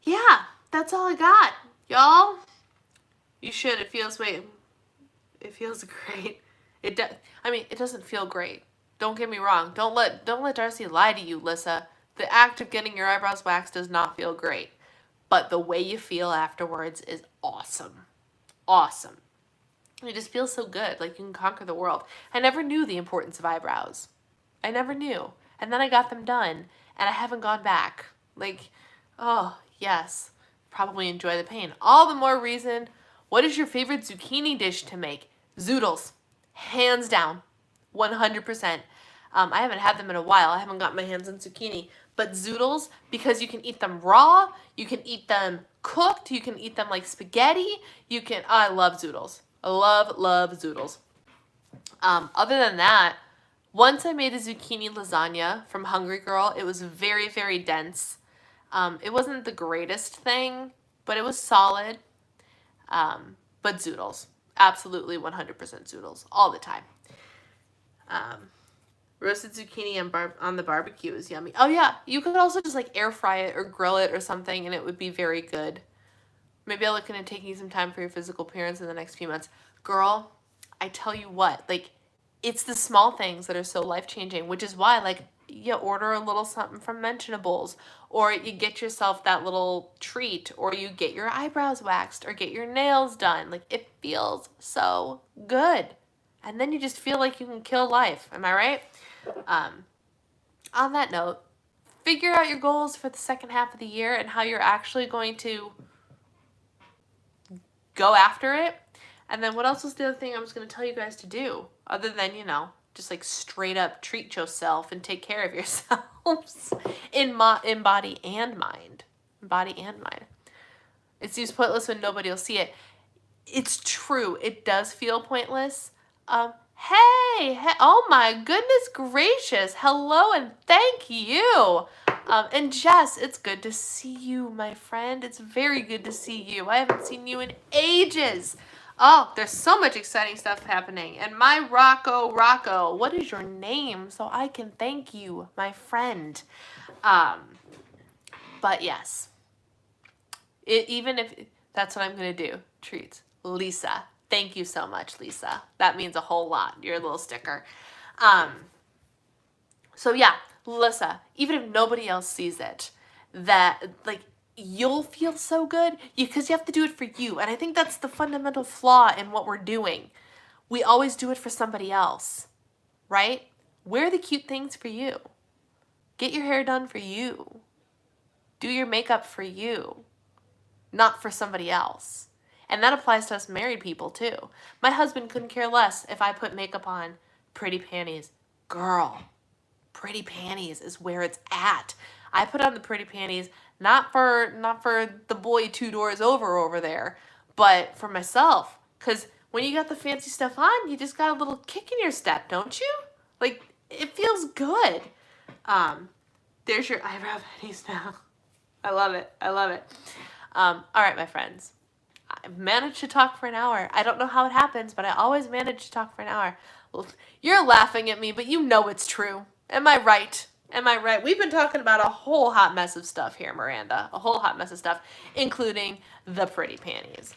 Yeah, that's all I got. Y'all, you should. It feels great. It doesn't feel great. Don't get me wrong. Don't let Darcy lie to you, Lissa. The act of getting your eyebrows waxed does not feel great. but the way you feel afterwards is awesome. Awesome. You just feel so good, like you can conquer the world. I never knew the importance of eyebrows. I never knew. And then I got them done, and I haven't gone back. Like, oh, yes. Probably enjoy the pain. All the more reason. What is your favorite zucchini dish to make? Zoodles. Hands down. 100%. I haven't had them in a while. I haven't got my hands on zucchini. But zoodles, because you can eat them raw, you can eat them cooked, you can eat them like spaghetti. I love zoodles. I love zoodles. Other than that, once I made a zucchini lasagna from Hungry Girl. It was very, very dense. It wasn't the greatest thing, but it was solid. But zoodles. Absolutely 100% zoodles. All the time. Roasted zucchini on the barbecue is yummy. Oh yeah, you could also just like air fry it or grill it or something and it would be very good. Maybe I'll look into taking some time for your physical appearance in the next few months. Girl, I tell you what, like, it's the small things that are so life-changing, which is why, like, you order a little something from Mentionables, or you get yourself that little treat, or you get your eyebrows waxed, or get your nails done. Like, it feels so good. And then you just feel like you can kill life. Am I right? On that note, figure out your goals for the second half of the year and how you're actually going to go after it. And then what else was the other thing I was going to tell you guys to do? Other than, just like straight up treat yourself and take care of yourselves in body and mind. Body and mind. It seems pointless when nobody will see it. It's true. It does feel pointless. Hey, oh my goodness gracious. Hello and thank you. And Jess, it's good to see you, my friend. It's very good to see you. I haven't seen you in ages. Oh, there's so much exciting stuff happening. And my Rocco, what is your name so I can thank you, my friend? But yes, even if that's what I'm going to do, treats. Lisa. Thank you so much, Lisa. That means a whole lot. You're a little sticker. So yeah, Lisa, even if nobody else sees it, that, like, you'll feel so good because you have to do it for you. And I think that's the fundamental flaw in what we're doing. We always do it for somebody else, right? Wear the cute things for you. Get your hair done for you. Do your makeup for you, not for somebody else. And that applies to us married people too. My husband couldn't care less if I put makeup on. Pretty panties. Girl, pretty panties is where it's at. I put on the pretty panties not for the boy 2 doors over there, but for myself. Because when you got the fancy stuff on, you just got a little kick in your step, don't you? Like, it feels good. There's your eyebrow panties now. I love it. All right, my friends. I've managed to talk for an hour. I don't know how it happens, but I always manage to talk for an hour. Well, you're laughing at me, but you know it's true. Am I right? We've been talking about a whole hot mess of stuff here, Miranda. A whole hot mess of stuff, including the pretty panties.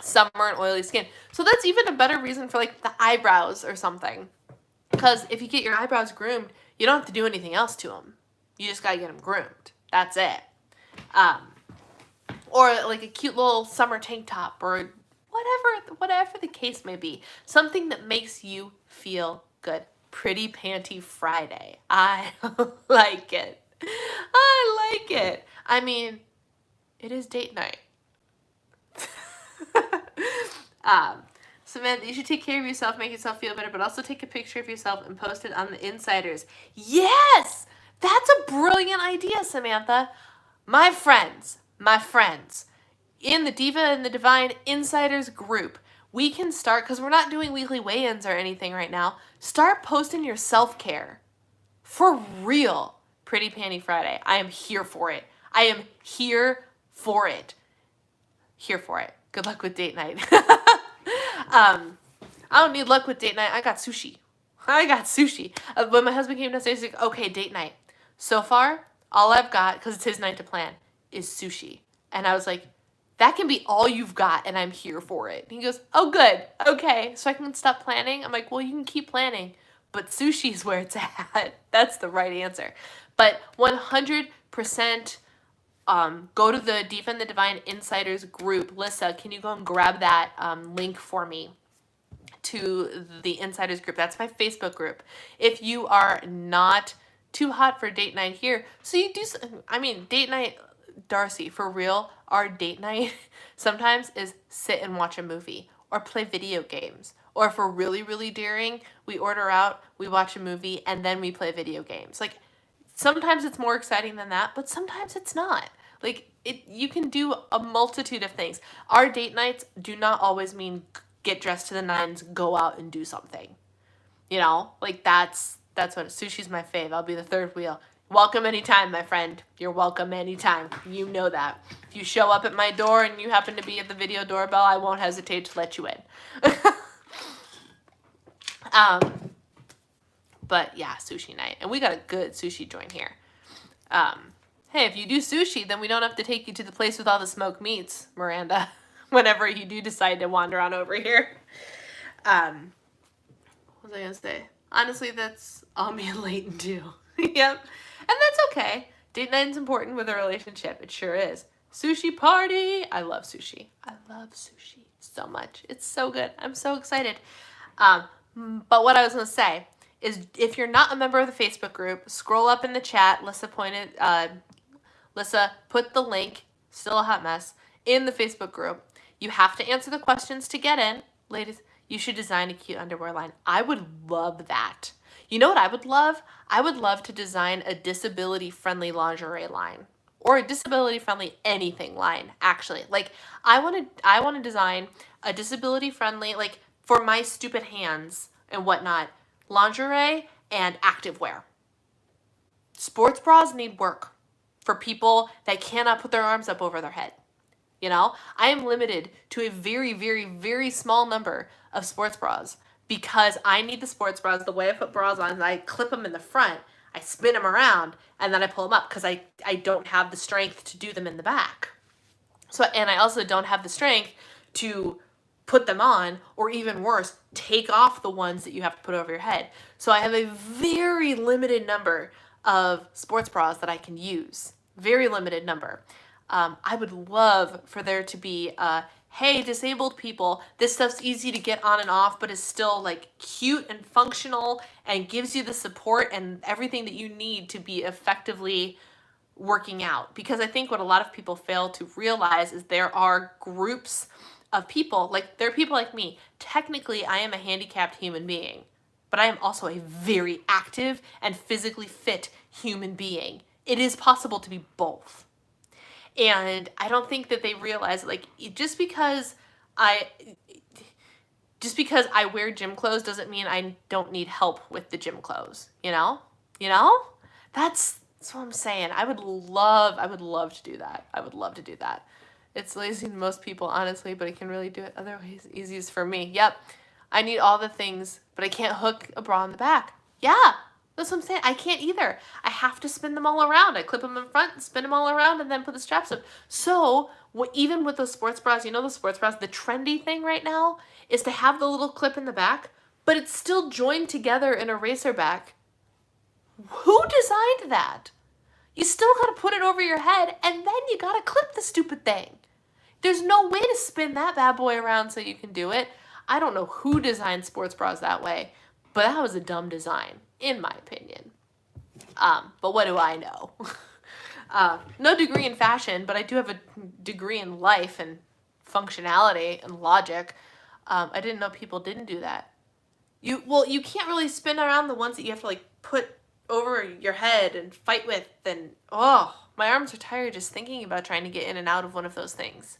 Summer and oily skin. So that's even a better reason for, like, the eyebrows or something. Because if you get your eyebrows groomed, you don't have to do anything else to them. You just gotta get them groomed. That's it. Or like a cute little summer tank top or whatever the case may be. Something that makes you feel good. Pretty Panty Friday. I like it. I mean, it is date night. Samantha, you should take care of yourself, make yourself feel better, but also take a picture of yourself and post it on the Insiders. Yes! That's a brilliant idea, Samantha. My friends, in the Diva and the Divine Insiders group, we can start, because we're not doing weekly weigh-ins or anything right now, start posting your self-care. For real. Pretty Panty Friday. I am here for it. Here for it. Good luck with date night. I don't need luck with date night. I got sushi. When my husband came downstairs, he's like, okay, date night. So far, all I've got, because it's his night to plan, is sushi. And I was like, that can be all you've got, and I'm here for it. And he goes, oh, good. Okay, so I can stop planning? I'm like, well, you can keep planning, but sushi's where it's at. That's the right answer. But 100% go to the Diva and the Divine Insiders group. Lissa, can you go and grab that link for me to the Insiders group? That's my Facebook group. If you are not too hot for date night here, so you do, I mean, date night, Darcy, for real, our date night sometimes is sit and watch a movie or play video games. Or if we're really, really daring, we order out, we watch a movie, and then we play video games. Like, sometimes it's more exciting than that, but sometimes it's not. Like, you can do a multitude of things. Our date nights do not always mean get dressed to the nines, go out and do something. You know? Like, that's what, sushi's my fave. I'll be the third wheel. Welcome anytime, my friend. You're welcome anytime. You know that. If you show up at my door and you happen to be at the video doorbell, I won't hesitate to let you in. But yeah, sushi night. And we got a good sushi joint here. Hey, if you do sushi, then we don't have to take you to the place with all the smoked meats, Miranda, whenever you do decide to wander on over here. What was I going to say? Honestly, that's all me and Leighton do. Yep. And that's okay. Date night is important with a relationship. It sure is. Sushi party. I love sushi. I love sushi so much. It's so good. I'm so excited. But what I was going to say is if you're not a member of the Facebook group, scroll up in the chat. Lissa put the link, still a hot mess, in the Facebook group. You have to answer the questions to get in. Ladies, you should design a cute underwear line. I would love that. You know what I would love? I would love to design a disability-friendly lingerie line. Or a disability-friendly anything line, actually. Like, I want to design a disability-friendly, like, for my stupid hands and whatnot, lingerie and activewear. Sports bras need work for people that cannot put their arms up over their head. You know, I am limited to a very, very, very small number of sports bras because I need the sports bras. The way I put bras on is I clip them in the front, I spin them around, and then I pull them up because I don't have the strength to do them in the back. So, and I also don't have the strength to put them on, or even worse, take off the ones that you have to put over your head. So I have a very limited number of sports bras that I can use. Very limited number. I would love for there to be, hey, disabled people, this stuff's easy to get on and off, but is still like cute and functional and gives you the support and everything that you need to be effectively working out. Because I think what a lot of people fail to realize is there are groups of people, like there are people like me. Technically, I am a handicapped human being, but I am also a very active and physically fit human being. It is possible to be both. And I don't think that they realize, like, just because I wear gym clothes doesn't mean I don't need help with the gym clothes, you know? That's what I'm saying. I would love to do that. I would love to do that. It's lazy to most people, honestly, but I can really do it other ways. Easiest for me. Yep. I need all the things, but I can't hook a bra in the back. Yeah, that's what I'm saying. I can't either. I have to spin them all around. I clip them in front, spin them all around, and then put the straps up. So even with those sports bras, you know, the sports bras, the trendy thing right now is to have the little clip in the back, but it's still joined together in a racer back. Who designed that? You still got to put it over your head, and then you got to clip the stupid thing. There's no way to spin that bad boy around so you can do it. I don't know who designed sports bras that way, but that was a dumb design, in my opinion. But what do I know? No degree in fashion, but I do have a degree in life and functionality and logic. I didn't know people didn't do that. You can't really spin around the ones that you have to like put over your head and fight with, and my arms are tired just thinking about trying to get in and out of one of those things.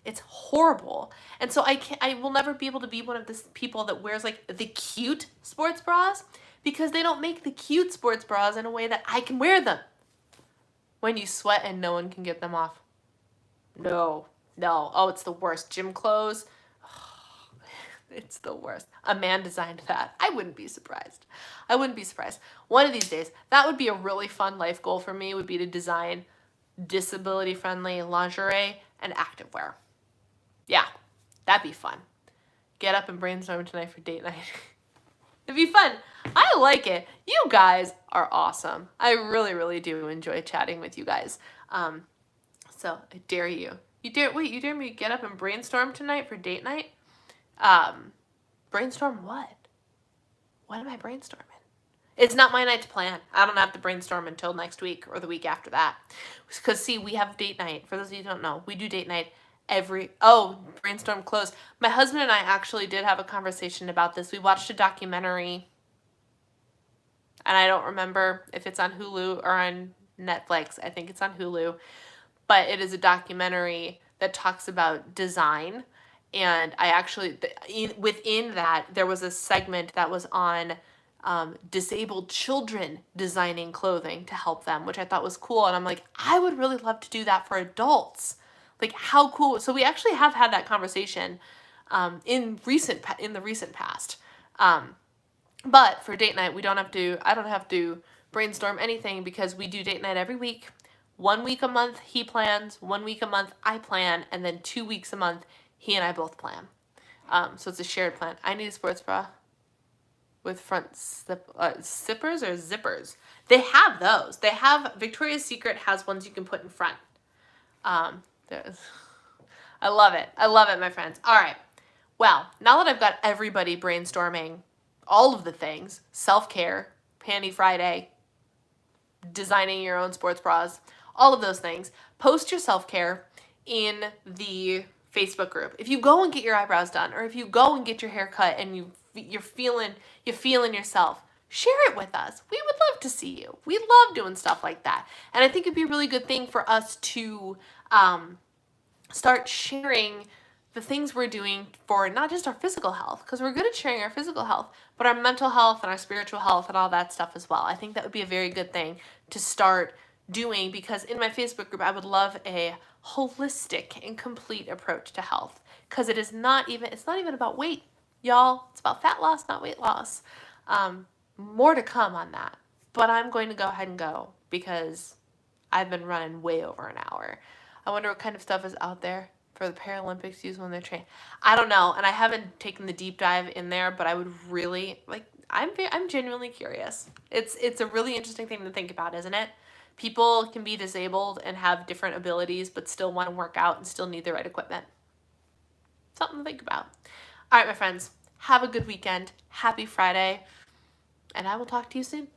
It's horrible. And so I will never be able to be one of the people that wears like the cute sports bras because they don't make the cute sports bras in a way that I can wear them. When you sweat and no one can get them off. No. Oh, it's the worst. Gym clothes. Oh, it's the worst. A man designed that. I wouldn't be surprised. One of these days, that would be a really fun life goal for me, would be to design disability-friendly lingerie and activewear. Yeah, that'd be fun. Get up and brainstorm tonight for date night. It'd be fun. I like it. You guys are awesome. I really, really do enjoy chatting with you guys. So I dare you. You dare me to get up and brainstorm tonight for date night? Brainstorm what? What am I brainstorming? It's not my night to plan. I don't have to brainstorm until next week or the week after that. Because, see, we have date night. For those of you who don't know, we do date night brainstorm closed. My husband and I actually did have a conversation about this. We watched a documentary, and I don't remember if it's on Hulu or on Netflix. I think it's on Hulu. But it is a documentary that talks about design. And I actually, within that, there was a segment that was on disabled children designing clothing to help them, which I thought was cool. And I'm like, I would really love to do that for adults. Like, how cool. So we actually have had that conversation in the recent past. But for date night, I don't have to brainstorm anything because we do date night every week. 1 week a month he plans, 1 week a month I plan, and then 2 weeks a month he and I both plan. So it's a shared plan. I need a sports bra with front zippers or zippers. They have those. Victoria's Secret has ones you can put in front. I love it. I love it, my friends. All right. Well, now that I've got everybody brainstorming all of the things, self-care, Panty Friday, designing your own sports bras, all of those things, post your self-care in the Facebook group. If you go and get your eyebrows done, or if you go and get your hair cut and you're feeling yourself, share it with us. We would love to see you. We love doing stuff like that. And I think it'd be a really good thing for us to start sharing the things we're doing for not just our physical health, because we're good at sharing our physical health, but our mental health and our spiritual health and all that stuff as well. I think that would be a very good thing to start doing, because in my Facebook group, I would love a holistic and complete approach to health, because it's not even about weight, y'all. It's about fat loss, not weight loss. More to come on that, but I'm going to go ahead and go because I've been running way over an hour. I wonder what kind of stuff is out there for the Paralympics use when they're trained. I don't know, and I haven't taken the deep dive in there, but I would really like. I'm genuinely curious. It's a really interesting thing to think about, isn't it? People can be disabled and have different abilities, but still want to work out and still need the right equipment. Something to think about. All right, my friends, have a good weekend. Happy Friday, and I will talk to you soon.